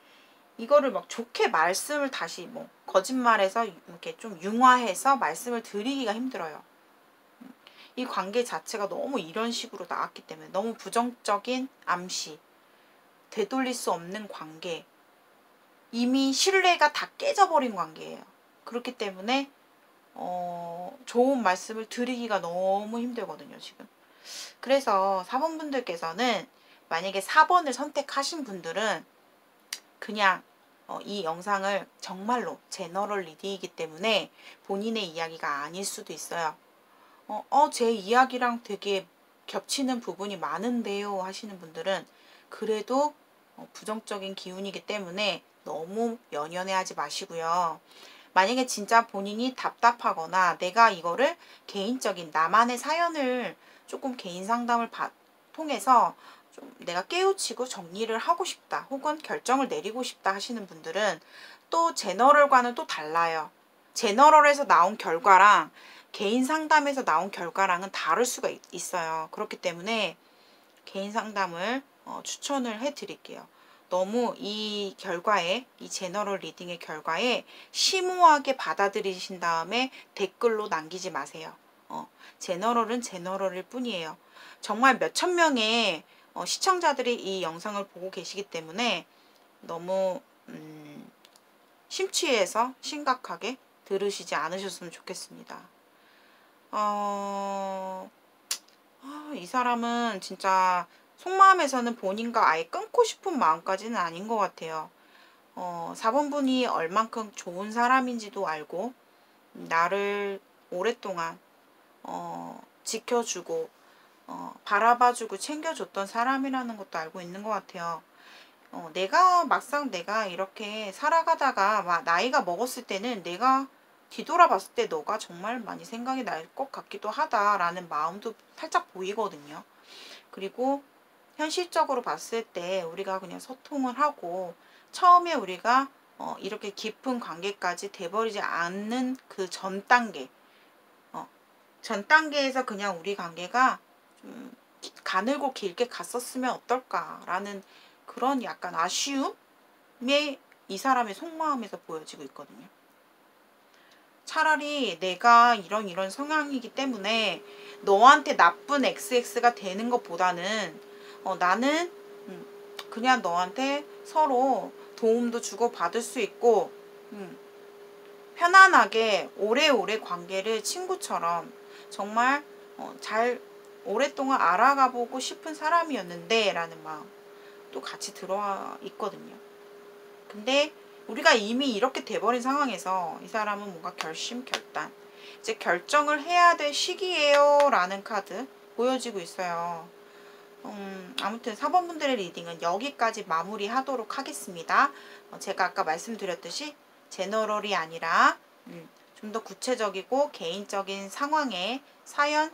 이거를 막 좋게 말씀을 다시 뭐 거짓말해서 이렇게 좀 융화해서 말씀을 드리기가 힘들어요. 이 관계 자체가 너무 이런 식으로 나왔기 때문에 너무 부정적인 암시, 되돌릴 수 없는 관계, 이미 신뢰가 다 깨져버린 관계예요. 그렇기 때문에 좋은 말씀을 드리기가 너무 힘들거든요, 지금. 그래서 4번 분들께서는 만약에 4번을 선택하신 분들은 그냥 이 영상을 정말로 제너럴 리딩이기 때문에 본인의 이야기가 아닐 수도 있어요. 제 이야기랑 되게 겹치는 부분이 많은데요 하시는 분들은 그래도 부정적인 기운이기 때문에 너무 연연해하지 마시고요. 만약에 진짜 본인이 답답하거나 내가 이거를 개인적인 나만의 사연을 조금 개인 상담을 통해서 좀 내가 깨우치고 정리를 하고 싶다 혹은 결정을 내리고 싶다 하시는 분들은 또 제너럴과는 또 달라요. 제너럴에서 나온 결과랑 개인 상담에서 나온 결과랑은 다를 수가 있어요. 그렇기 때문에 개인 상담을 추천을 해 드릴게요. 너무 이 결과에 이 제너럴 리딩의 결과에 심오하게 받아들이신 다음에 댓글로 남기지 마세요. 제너럴은 제너럴일 뿐이에요. 정말 몇천 명의 시청자들이 이 영상을 보고 계시기 때문에 너무 심취해서 심각하게 들으시지 않으셨으면 좋겠습니다. 이 사람은 진짜 속마음에서는 본인과 아예 끊고 싶은 마음까지는 아닌 것 같아요. 4번 분이 얼만큼 좋은 사람인지도 알고 나를 오랫동안 지켜주고 바라봐주고 챙겨줬던 사람이라는 것도 알고 있는 것 같아요. 막상 내가 이렇게 살아가다가 막 나이가 먹었을 때는 내가 뒤돌아봤을 때 너가 정말 많이 생각이 날 것 같기도 하다라는 마음도 살짝 보이거든요. 그리고 현실적으로 봤을 때 우리가 그냥 소통을 하고 처음에 우리가 이렇게 깊은 관계까지 돼버리지 않는 그 전 단계 전 단계에서 그냥 우리 관계가 좀 가늘고 길게 갔었으면 어떨까라는 그런 약간 아쉬움이 이 사람의 속마음에서 보여지고 있거든요. 차라리 내가 이런 성향이기 때문에 너한테 나쁜 XX가 되는 것보다는 나는 그냥 너한테 서로 도움도 주고 받을 수 있고 편안하게 오래오래 관계를 친구처럼 정말 잘 오랫동안 알아가보고 싶은 사람이었는데 라는 마음도 같이 들어와 있거든요. 근데 우리가 이미 이렇게 돼버린 상황에서 이 사람은 뭔가 결단 이제 결정을 해야 될 시기예요 라는 카드 보여지고 있어요. 아무튼 4번 분들의 리딩은 여기까지 마무리하도록 하겠습니다. 제가 아까 말씀드렸듯이 제너럴이 아니라 좀 더 구체적이고 개인적인 상황의 사연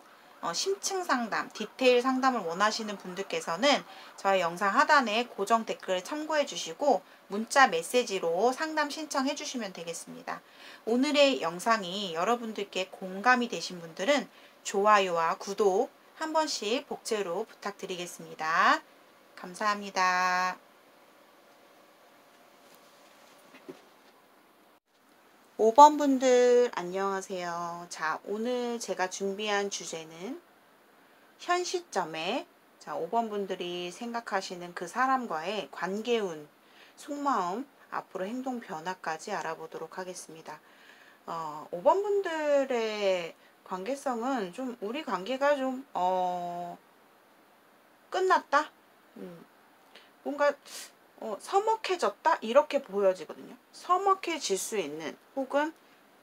심층 상담, 디테일 상담을 원하시는 분들께서는 저희 영상 하단에 고정 댓글을 참고해 주시고 문자 메시지로 상담 신청해 주시면 되겠습니다. 오늘의 영상이 여러분들께 공감이 되신 분들은 좋아요와 구독 한 번씩 복제로 부탁드리겠습니다. 감사합니다. 5번 분들 안녕하세요. 자, 오늘 제가 준비한 주제는 현 시점에 5번 분들이 생각하시는 그 사람과의 관계운, 속마음, 앞으로 행동 변화까지 알아보도록 하겠습니다. 5번 분들의 관계성은 좀 우리 관계가 좀 끝났다? 뭔가 서먹해졌다? 이렇게 보여지거든요. 서먹해질 수 있는, 혹은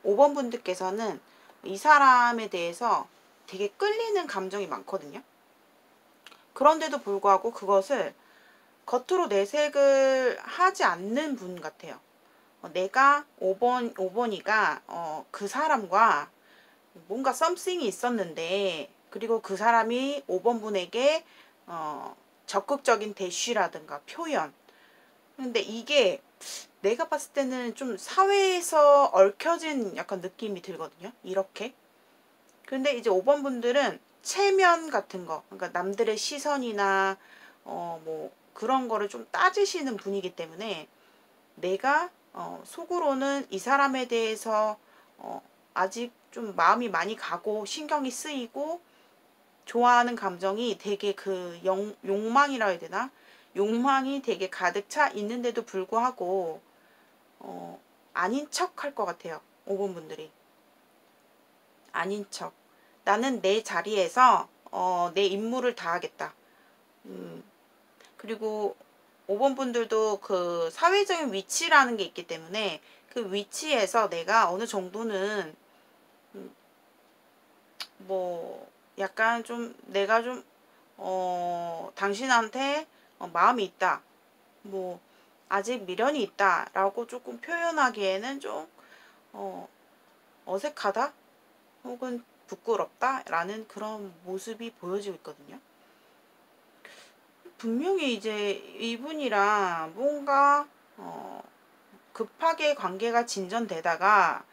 5번 분들께서는 이 사람에 대해서 되게 끌리는 감정이 많거든요. 그런데도 불구하고 그것을 겉으로 내색을 하지 않는 분 같아요. 내가 5번이가 그 사람과 뭔가 썸씽이 있었는데, 그리고 그 사람이 5번 분에게 적극적인 대쉬라든가 표현, 근데 이게 내가 봤을 때는 좀 사회에서 얽혀진 약간 느낌이 들거든요. 이렇게. 근데 이제 5번 분들은 체면 같은 거, 그러니까 남들의 시선이나 뭐 그런 거를 좀 따지시는 분이기 때문에 내가 속으로는 이 사람에 대해서 아직 좀 마음이 많이 가고 신경이 쓰이고 좋아하는 감정이 되게 그 욕망이라 해야 되나? 욕망이 되게 가득 차 있는데도 불구하고 아닌 척 할 것 같아요. 5번 분들이. 아닌 척. 나는 내 자리에서 내 임무를 다하겠다. 그리고 5번 분들도 그 사회적인 위치라는 게 있기 때문에 그 위치에서 내가 어느 정도는 뭐 약간 좀 내가 좀 당신한테 마음이 있다. 뭐 아직 미련이 있다 라고 조금 표현하기에는 좀 어색하다 혹은 부끄럽다 라는 그런 모습이 보여지고 있거든요. 분명히 이제 이분이랑 뭔가 급하게 관계가 진전되다가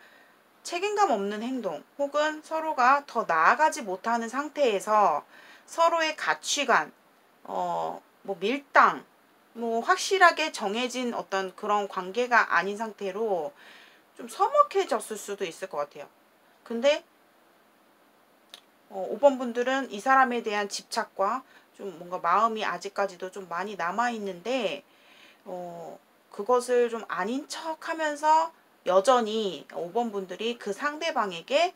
책임감 없는 행동 혹은 서로가 더 나아가지 못하는 상태에서 서로의 가치관, 뭐 밀당, 뭐 확실하게 정해진 어떤 그런 관계가 아닌 상태로 좀 서먹해졌을 수도 있을 것 같아요. 근데 5번 분들은 이 사람에 대한 집착과 좀 뭔가 마음이 아직까지도 좀 많이 남아있는데 그것을 좀 아닌 척 하면서 여전히 5번 분들이 그 상대방에게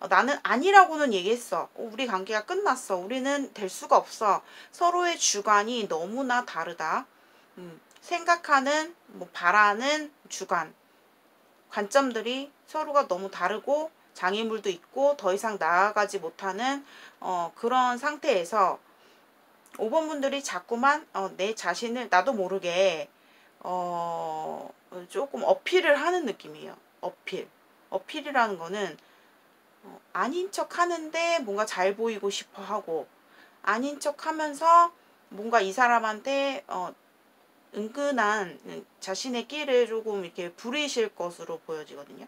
나는 아니라고는 얘기했어. 우리 관계가 끝났어. 우리는 될 수가 없어. 서로의 주관이 너무나 다르다. 생각하는, 뭐 바라는 주관, 관점들이 서로가 너무 다르고 장애물도 있고 더 이상 나아가지 못하는 그런 상태에서 5번 분들이 자꾸만 내 자신을 나도 모르게 조금 어필을 하는 느낌이에요. 어필이라는 거는 아닌 척 하는데 뭔가 잘 보이고 싶어 하고, 아닌 척 하면서 뭔가 이 사람한테 은근한 자신의 끼를 조금 이렇게 부리실 것으로 보여지거든요.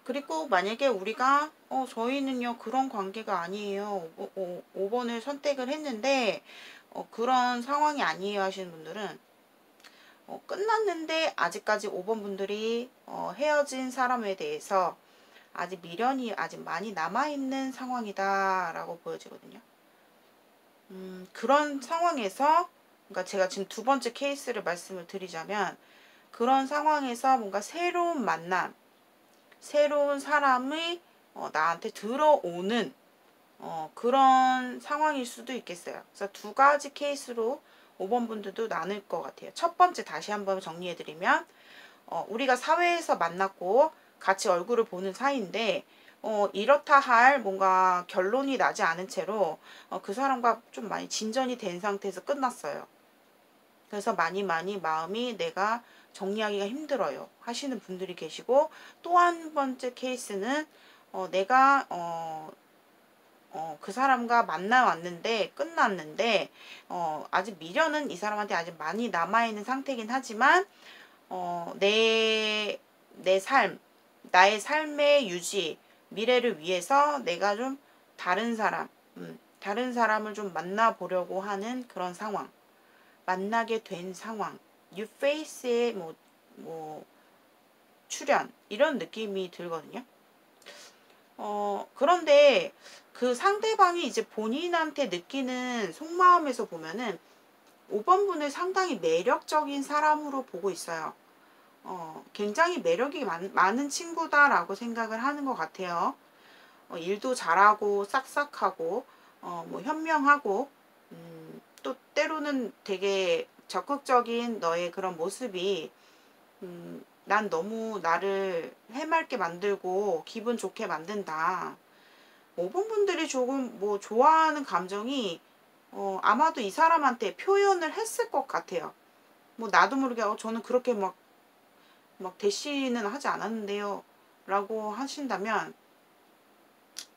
그리고 만약에 우리가 저희는요 그런 관계가 아니에요. 5번을 선택을 했는데 그런 상황이 아니에요 하시는 분들은 끝났는데 아직까지 5번 분들이 헤어진 사람에 대해서 아직 미련이 아직 많이 남아있는 상황이다 라고 보여지거든요. 그런 상황에서, 그러니까 제가 지금 두 번째 케이스를 말씀을 드리자면, 그런 상황에서 뭔가 새로운 만남, 새로운 사람이 나한테 들어오는 그런 상황일 수도 있겠어요. 그래서 두 가지 케이스로 5번 분들도 나눌 것 같아요. 첫 번째 다시 한번 정리해드리면 우리가 사회에서 만났고 같이 얼굴을 보는 사이인데 이렇다 할 뭔가 결론이 나지 않은 채로 그 사람과 좀 많이 진전이 된 상태에서 끝났어요. 그래서 많이 마음이 내가 정리하기가 힘들어요 하시는 분들이 계시고, 또 한 번째 케이스는 내가 그 사람과 만나왔는데 끝났는데 아직 미련은 이 사람한테 아직 많이 남아있는 상태긴 하지만 내 삶, 나의 삶의 유지, 미래를 위해서 내가 좀 다른 사람, 다른 사람을 좀 만나보려고 하는 그런 상황, 만나게 된 상황, 뉴페이스의 뭐 출현, 이런 느낌이 들거든요. 그런데 그 상대방이 이제 본인한테 느끼는 속마음에서 보면은 5번 분을 상당히 매력적인 사람으로 보고 있어요. 굉장히 매력이 많은 친구다라고 생각을 하는 것 같아요. 일도 잘하고 싹싹하고 뭐 현명하고 또 때로는 되게 적극적인 너의 그런 모습이 난 너무 나를 해맑게 만들고 기분 좋게 만든다. 5번 분들이 조금 뭐 좋아하는 감정이 아마도 이 사람한테 표현을 했을 것 같아요. 뭐 나도 모르게 저는 그렇게 막 대시는 하지 않았는데요 라고 하신다면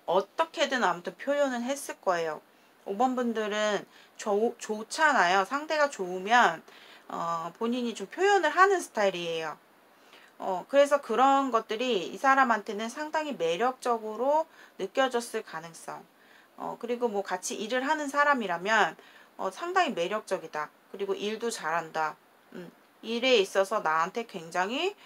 어떻게든 아무튼 표현은 했을 거예요. 5번 분들은 좋잖아요. 상대가 좋으면 본인이 좀 표현을 하는 스타일이에요. 그래서 그런 것들이 이 사람한테는 상당히 매력적으로 느껴졌을 가능성. 그리고 뭐 같이 일을 하는 사람이라면 상당히 매력적이다. 그리고 일도 잘한다. 일에 있어서 나한테 굉장히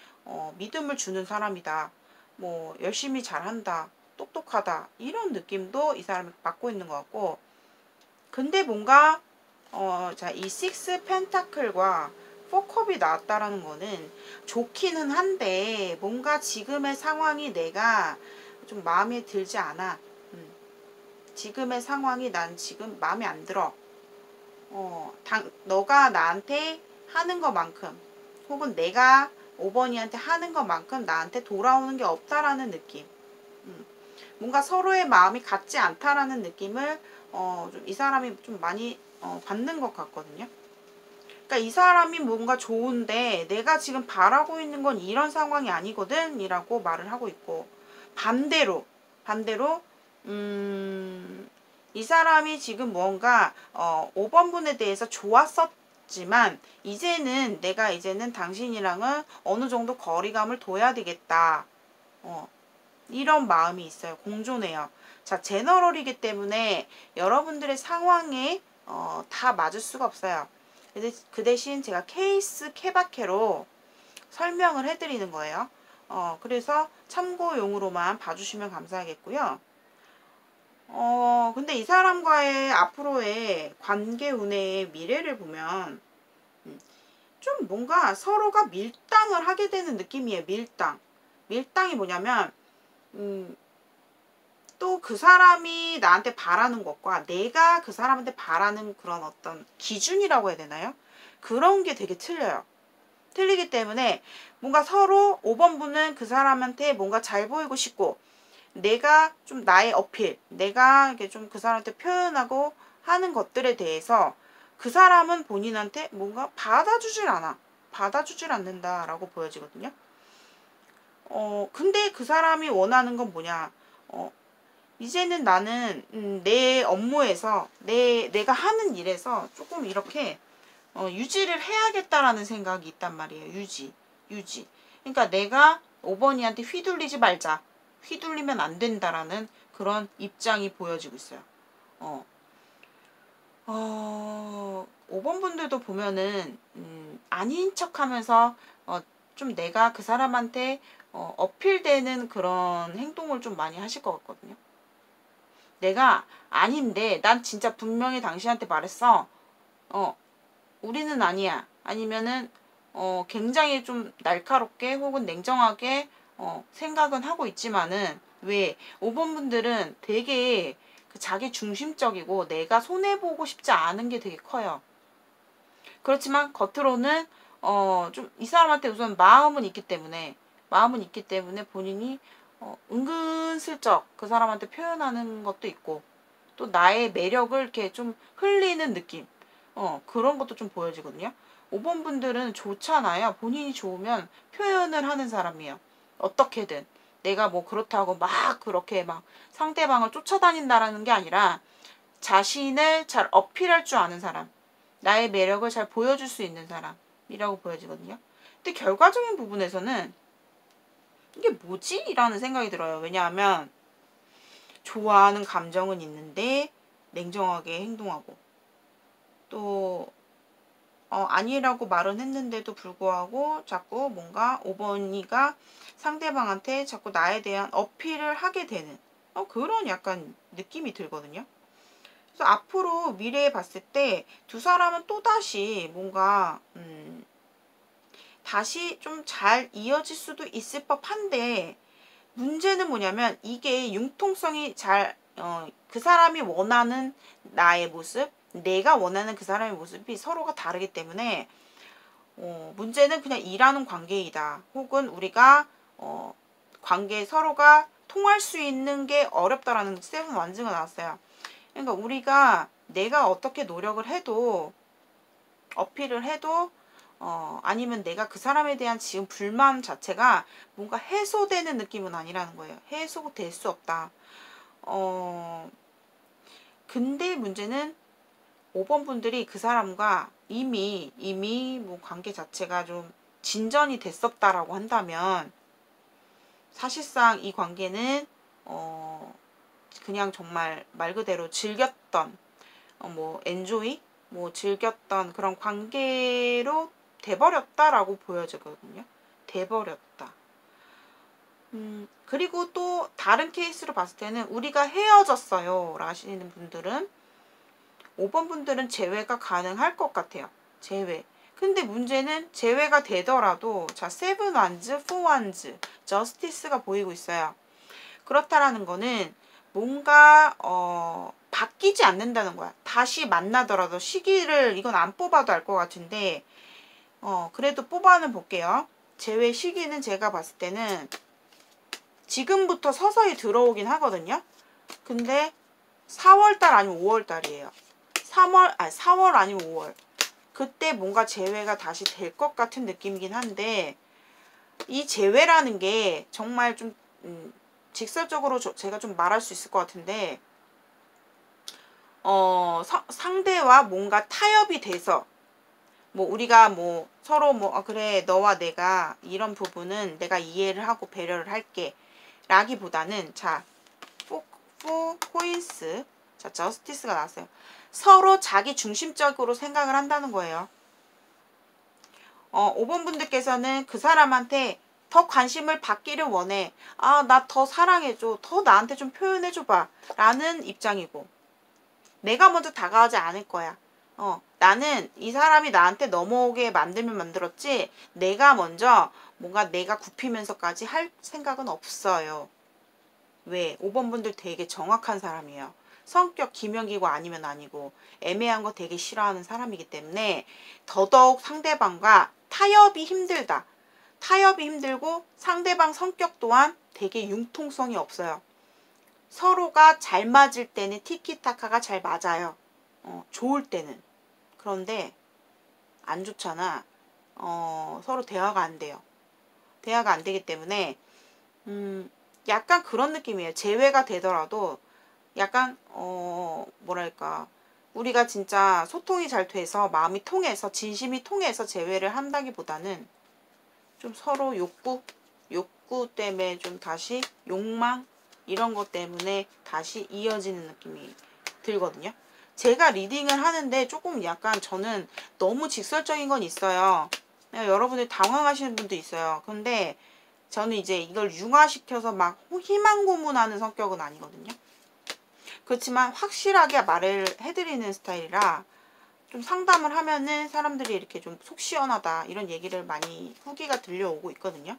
믿음을 주는 사람이다. 뭐 열심히 잘한다. 똑똑하다. 이런 느낌도 이 사람이 받고 있는 것 같고, 근데 뭔가 자, 이 6 펜타클과 4컵이 나왔다라는 거는 좋기는 한데 뭔가 지금의 상황이 내가 좀 마음에 들지 않아. 지금의 상황이 난 지금 마음에 안 들어. 너가 나한테 하는 것만큼 혹은 내가 5번이한테 하는 것만큼 나한테 돌아오는 게 없다라는 느낌. 뭔가 서로의 마음이 같지 않다라는 느낌을 좀 이 사람이 좀 많이 받는 것 같거든요. 그러니까 이 사람이 뭔가 좋은데 내가 지금 바라고 있는 건 이런 상황이 아니거든 이라고 말을 하고 있고, 반대로 이 사람이 지금 뭔가 5번 분에 대해서 좋았었지만 이제는 내가 당신이랑은 어느 정도 거리감을 둬야 되겠다. 이런 마음이 있어요. 공존해요. 자, 제너럴이기 때문에 여러분들의 상황에 다 맞을 수가 없어요. 그 대신 제가 케이스 케바케로 설명을 해드리는 거예요. 그래서 참고용으로만 봐주시면 감사하겠고요. 근데 이 사람과의 앞으로의 관계 운의 미래를 보면 좀 뭔가 서로가 밀당을 하게 되는 느낌이에요. 밀당이 뭐냐면 또 그 사람이 나한테 바라는 것과 내가 그 사람한테 바라는 그런 어떤 기준이라고 해야 되나요? 그런 게 되게 틀려요. 틀리기 때문에 뭔가 서로 5번 분은 그 사람한테 뭔가 잘 보이고 싶고, 내가 좀 나의 어필, 내가 이게 좀 그 사람한테 표현하고 하는 것들에 대해서 그 사람은 본인한테 뭔가 받아주질 않는다라고 보여지거든요. 근데 그 사람이 원하는 건 뭐냐? 이제는 나는 내 업무에서 내가 하는 일에서 조금 이렇게 유지를 해야겠다라는 생각이 있단 말이에요. 유지. 그러니까 내가 5번이한테 휘둘리지 말자. 휘둘리면 안 된다라는 그런 입장이 보여지고 있어요. 5번 분들도 보면은 아닌 척하면서 좀 내가 그 사람한테 어필되는 그런 행동을 좀 많이 하실 것 같거든요. 내가 아닌데 난 진짜 분명히 당신한테 말했어. 우리는 아니야. 아니면은 굉장히 좀 날카롭게 혹은 냉정하게 생각은 하고 있지만은, 왜 5번 분들은 되게 그 자기 중심적이고 내가 손해보고 싶지 않은 게 되게 커요. 그렇지만 겉으로는 좀 이 사람한테 우선 마음은 있기 때문에 본인이 은근슬쩍 그 사람한테 표현하는 것도 있고, 또 나의 매력을 이렇게 좀 흘리는 느낌, 그런 것도 좀 보여지거든요. 5번 분들은 좋잖아요. 본인이 좋으면 표현을 하는 사람이에요. 어떻게든. 내가 뭐 그렇다고 막 그렇게 막 상대방을 쫓아다닌다라는 게 아니라 자신을 잘 어필할 줄 아는 사람. 나의 매력을 잘 보여줄 수 있는 사람이라고 보여지거든요. 근데 결과적인 부분에서는 이게 뭐지? 라는 생각이 들어요. 왜냐하면 좋아하는 감정은 있는데 냉정하게 행동하고 또 아니라고 말은 했는데도 불구하고 자꾸 뭔가 5번이가 상대방한테 자꾸 나에 대한 어필을 하게 되는 그런 약간 느낌이 들거든요. 그래서 앞으로 미래에 봤을 때 두 사람은 또다시 뭔가 다시 좀 잘 이어질 수도 있을 법한데 문제는 뭐냐면 이게 융통성이 그 사람이 원하는 나의 모습, 내가 원하는 그 사람의 모습이 서로가 다르기 때문에 문제는 그냥 일하는 관계이다. 혹은 우리가 관계 서로가 통할 수 있는 게 어렵다라는 세븐 완즈가 나왔어요. 그러니까 우리가 내가 어떻게 노력을 해도 어필을 해도 아니면 내가 그 사람에 대한 지금 불만 자체가 뭔가 해소되는 느낌은 아니라는 거예요. 해소될 수 없다. 근데 문제는 5번 분들이 그 사람과 이미 뭐 관계 자체가 좀 진전이 됐었다라고 한다면 사실상 이 관계는 그냥 정말 말 그대로 즐겼던 뭐 엔조이 뭐 즐겼던 그런 관계로 돼버렸다라고 보여지거든요. 돼버렸다. 그리고 또 다른 케이스로 봤을 때는 우리가 헤어졌어요 라시는 분들은 5번 분들은 재회가 가능할 것 같아요. 재회. 근데 문제는 재회가 되더라도 자 세븐 완즈, 포 완즈, 저스티스가 보이고 있어요. 그렇다라는 거는 뭔가 바뀌지 않는다는 거야. 다시 만나더라도 시기를 이건 안 뽑아도 알 것 같은데 그래도 뽑아는 볼게요. 재회 시기는 제가 봤을 때는 지금부터 서서히 들어오긴 하거든요. 근데 4월달 아니면 5월달이에요. 4월 아니면 5월. 그때 뭔가 재회가 다시 될 것 같은 느낌이긴 한데 이 재회라는 게 정말 좀 직설적으로 제가 좀 말할 수 있을 것 같은데 상대와 뭔가 타협이 돼서 뭐 우리가 뭐 서로 뭐 그래 너와 내가 이런 부분은 내가 이해를 하고 배려를 할게 라기보다는 자 코인스 자 저스티스가 나왔어요. 서로 자기 중심적으로 생각을 한다는 거예요. 5번 분들께서는 그 사람한테 더 관심을 받기를 원해. 아, 나 더 사랑해줘. 더 나한테 좀 표현해줘봐. 라는 입장이고 내가 먼저 다가가지 않을 거야. 나는 이 사람이 나한테 넘어오게 만들면 만들었지 내가 먼저 뭔가 내가 굽히면서까지 할 생각은 없어요. 왜? 5번 분들 되게 정확한 사람이에요. 성격 기명기고 아니면 아니고 애매한 거 되게 싫어하는 사람이기 때문에 더더욱 상대방과 타협이 힘들다. 타협이 힘들고 상대방 성격 또한 되게 융통성이 없어요. 서로가 잘 맞을 때는 티키타카가 잘 맞아요. 좋을 때는. 그런데 안 좋잖아. 서로 대화가 안 돼요. 대화가 안 되기 때문에 약간 그런 느낌이에요. 재회가 되더라도 약간 뭐랄까 우리가 진짜 소통이 잘 돼서 마음이 통해서 진심이 통해서 재회를 한다기보다는 좀 서로 욕구 때문에 좀 다시 욕망 이런 것 때문에 다시 이어지는 느낌이 들거든요. 제가 리딩을 하는데 조금 약간 저는 너무 직설적인 건 있어요. 여러분들 당황하시는 분도 있어요. 근데 저는 이제 이걸 융화시켜서 막 희망 고문하는 성격은 아니거든요. 그렇지만 확실하게 말을 해드리는 스타일이라 좀 상담을 하면은 사람들이 이렇게 좀 속 시원하다 이런 얘기를 많이 후기가 들려오고 있거든요.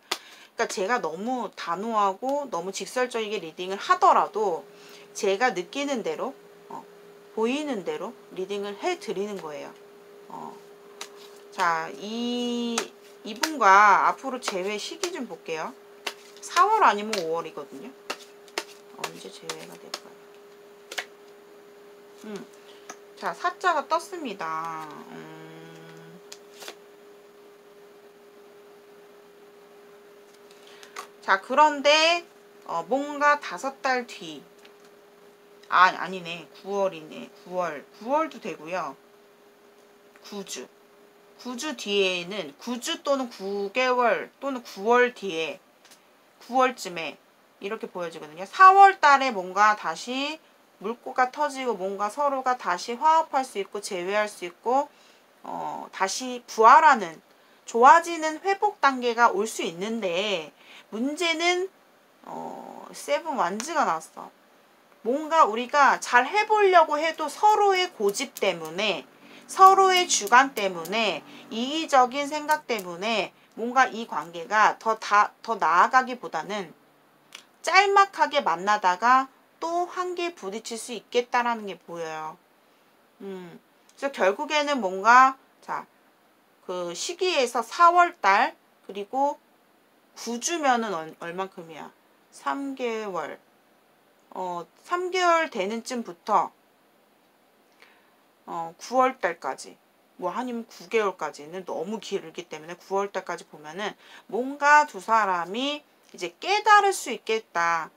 그러니까 제가 너무 단호하고 너무 직설적이게 리딩을 하더라도 제가 느끼는 대로 보이는 대로 리딩을 해드리는 거예요. 자, 이분과 앞으로 재회 시기 좀 볼게요. 4월 아니면 5월이거든요. 언제 재회가 될까요? 자, 사자가 떴습니다. 자, 그런데 뭔가 5달 뒤, 아니네. 9월이네. 9월도 되고요. 9주. 9주 뒤에는 9주 또는 9개월 또는 9월 뒤에 9월쯤에 이렇게 보여지거든요. 4월 달에 뭔가 다시 물꼬가 터지고 뭔가 서로가 다시 화합할 수 있고 재회할 수 있고 다시 부활하는 좋아지는 회복 단계가 올 수 있는데 문제는 세븐 완즈가 나왔어. 뭔가 우리가 잘 해보려고 해도 서로의 고집 때문에 서로의 주관 때문에 이기적인 생각 때문에 뭔가 이 관계가 더 나아가기보다는 짤막하게 만나다가 또 한계에 부딪힐 수 있겠다라는 게 보여요. 그래서 결국에는 뭔가 그 시기에서 4월달 그리고 9주면은 얼만큼이야? 3개월 3개월 되는 쯤부터 9월달까지 아니면 9개월까지는 너무 길기 때문에 9월달까지 보면은 뭔가 두 사람이 이제 깨달을 수 있겠다.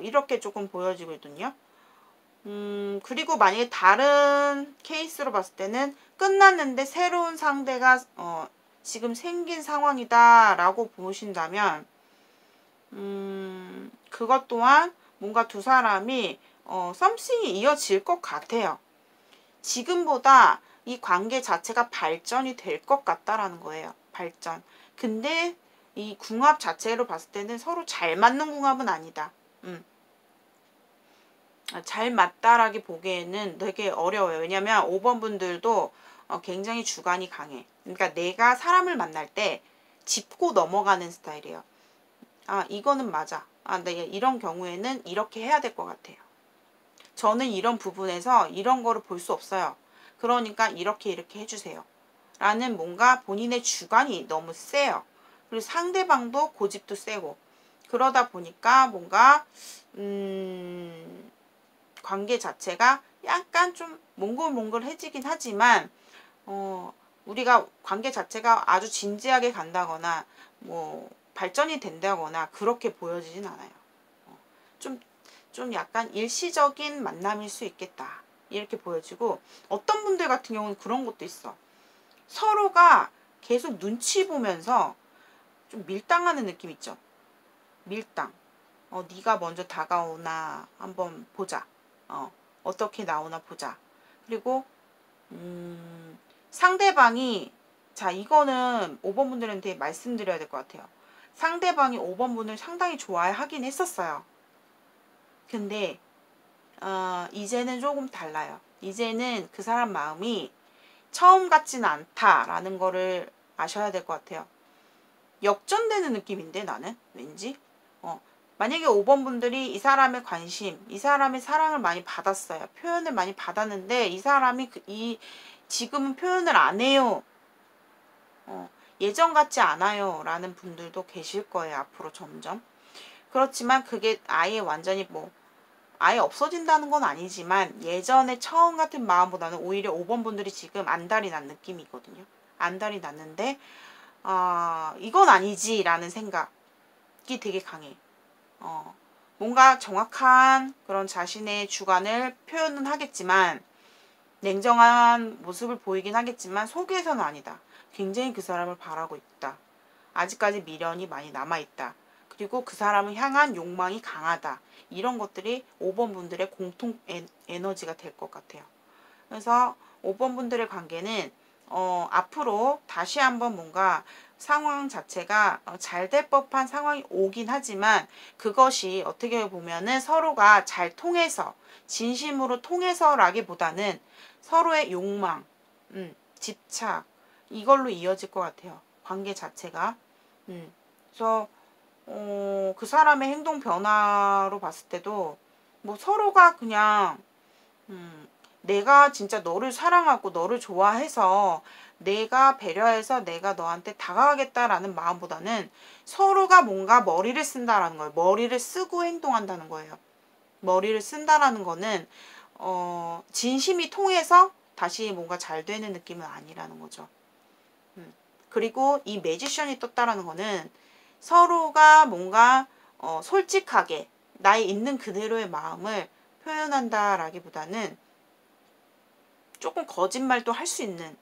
이렇게 조금 보여지거든요. 그리고 만약에 다른 케이스로 봤을 때는 끝났는데 새로운 상대가 지금 생긴 상황이다 라고 보신다면 그것 또한 뭔가 두 사람이 썸씽이 이어질 것 같아요. 지금보다 이 관계 자체가 발전이 될 것 같다라는 거예요. 발전. 근데 이 궁합 자체로 봤을 때는 서로 잘 맞는 궁합은 아니다. 잘 맞다라기 보기에는 되게 어려워요. 왜냐면 5번 분들도 굉장히 주관이 강해. 그러니까 내가 사람을 만날 때 짚고 넘어가는 스타일이에요. 이거는 맞아. 네, 이런 경우에는 이렇게 해야 될 것 같아요. 저는 이런 부분에서 이런 거를 볼 수 없어요. 그러니까 이렇게 해주세요. 라는 뭔가 본인의 주관이 너무 세요. 그리고 상대방도 고집도 세고 그러다 보니까 뭔가 관계 자체가 약간 좀 몽글몽글해지긴 하지만 우리가 관계 자체가 아주 진지하게 간다거나 발전이 된다거나 그렇게 보여지진 않아요. 좀 약간 일시적인 만남일 수 있겠다. 이렇게 보여지고 어떤 분들 같은 경우는 그런 것도 있어. 서로가 계속 눈치 보면서 좀 밀당하는 느낌 있죠. 밀당. 네가 먼저 다가오나 한번 보자. 어떻게 나오나 보자. 그리고 상대방이 이거는 5번 분들한테 말씀드려야 될 것 같아요. 상대방이 5번 분을 상당히 좋아하긴 했었어요. 근데 이제는 조금 달라요. 이제는 그 사람 마음이 처음 같지는 않다라는 거를 아셔야 될 것 같아요. 역전되는 느낌인데 나는 왠지 만약에 5번 분들이 이 사람의 관심, 이 사람의 사랑을 많이 받았어요. 표현을 많이 받았는데 이 사람이 지금은 표현을 안 해요. 예전 같지 않아요. 라는 분들도 계실 거예요. 앞으로 점점. 그렇지만 그게 아예 완전히 아예 없어진다는 건 아니지만 예전에 처음 같은 마음보다는 오히려 5번 분들이 지금 안달이 난 느낌이거든요. 안달이 났는데 이건 아니지 라는 생각이 되게 강해. 뭔가 정확한 그런 자신의 주관을 표현은 하겠지만 냉정한 모습을 보이긴 하겠지만 속에서는 아니다. 굉장히 그 사람을 바라고 있다. 아직까지 미련이 많이 남아있다. 그리고 그 사람을 향한 욕망이 강하다. 이런 것들이 5번 분들의 공통 에너지가 될 것 같아요. 그래서 5번 분들의 관계는 앞으로 다시 한번 뭔가 상황 자체가 잘 될 법한 상황이 오긴 하지만 그것이 어떻게 보면은 서로가 잘 통해서 진심으로 통해서라기보다는 서로의 욕망, 집착 이걸로 이어질 것 같아요. 관계 자체가. 그래서 그 사람의 행동 변화로 봤을 때도 서로가 그냥 내가 진짜 너를 사랑하고 너를 좋아해서 내가 배려해서 내가 너한테 다가가겠다라는 마음보다는 서로가 뭔가 머리를 쓴다라는 거예요. 머리를 쓰고 행동한다는 거예요. 머리를 쓴다라는 거는 진심이 통해서 다시 뭔가 잘 되는 느낌은 아니라는 거죠. 그리고 이 매지션이 떴다라는 거는 서로가 뭔가 솔직하게 나의 있는 그대로의 마음을 표현한다라기보다는 조금 거짓말도 할 수 있는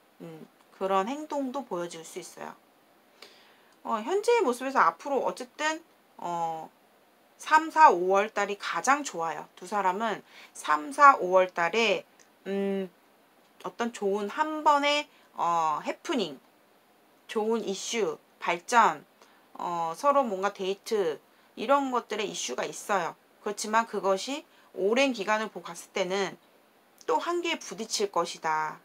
그런 행동도 보여줄 수 있어요. 현재의 모습에서 앞으로 어쨌든 3, 4, 5월 달이 가장 좋아요. 두 사람은 3, 4, 5월 달에 어떤 좋은 한 번의 해프닝, 좋은 이슈, 발전, 서로 뭔가 데이트 이런 것들의 이슈가 있어요. 그렇지만 그것이 오랜 기간을 보고 갔을 때는 또 한계에 부딪힐 것이다.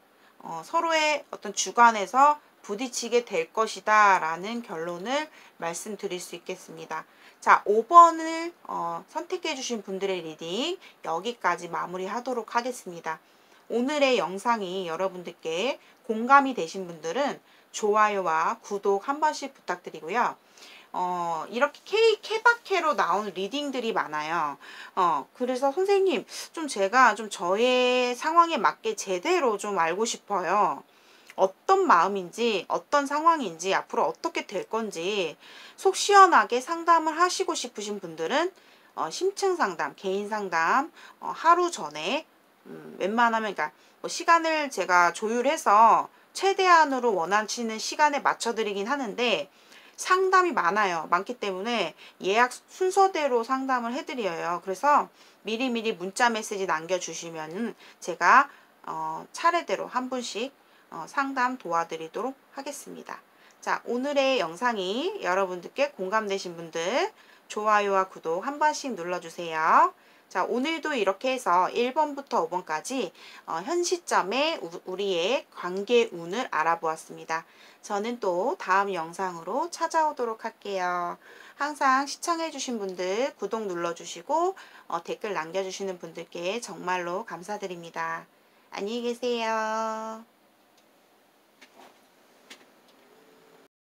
서로의 어떤 주관에서 부딪히게 될 것이다 라는 결론을 말씀드릴 수 있겠습니다. 자, 5번을 선택해 주신 분들의 리딩 여기까지 마무리하도록 하겠습니다. 오늘의 영상이 여러분들께 공감이 되신 분들은 좋아요와 구독 한 번씩 부탁드리고요. 이렇게 케바케로 나온 리딩들이 많아요. 그래서 선생님, 좀 제가 좀 저의 상황에 맞게 제대로 좀 알고 싶어요. 어떤 마음인지, 어떤 상황인지, 앞으로 어떻게 될 건지 속 시원하게 상담을 하시고 싶으신 분들은 심층 상담, 개인 상담 하루 전에 웬만하면 그러니까 뭐 시간을 제가 조율해서 최대한으로 원하시는 시간에 맞춰드리긴 하는데 상담이 많기 때문에 예약 순서대로 상담을 해드려요. 그래서 미리미리 문자 메시지 남겨주시면 제가 차례대로 한 분씩 상담 도와드리도록 하겠습니다. 자, 오늘의 영상이 여러분들께 공감되신 분들 좋아요와 구독 한 번씩 눌러주세요. 자, 오늘도 이렇게 해서 1번부터 5번까지 현 시점에 우리의 관계 운을 알아보았습니다. 저는 또 다음 영상으로 찾아오도록 할게요. 항상 시청해주신 분들 구독 눌러주시고 댓글 남겨주시는 분들께 정말로 감사드립니다. 안녕히 계세요.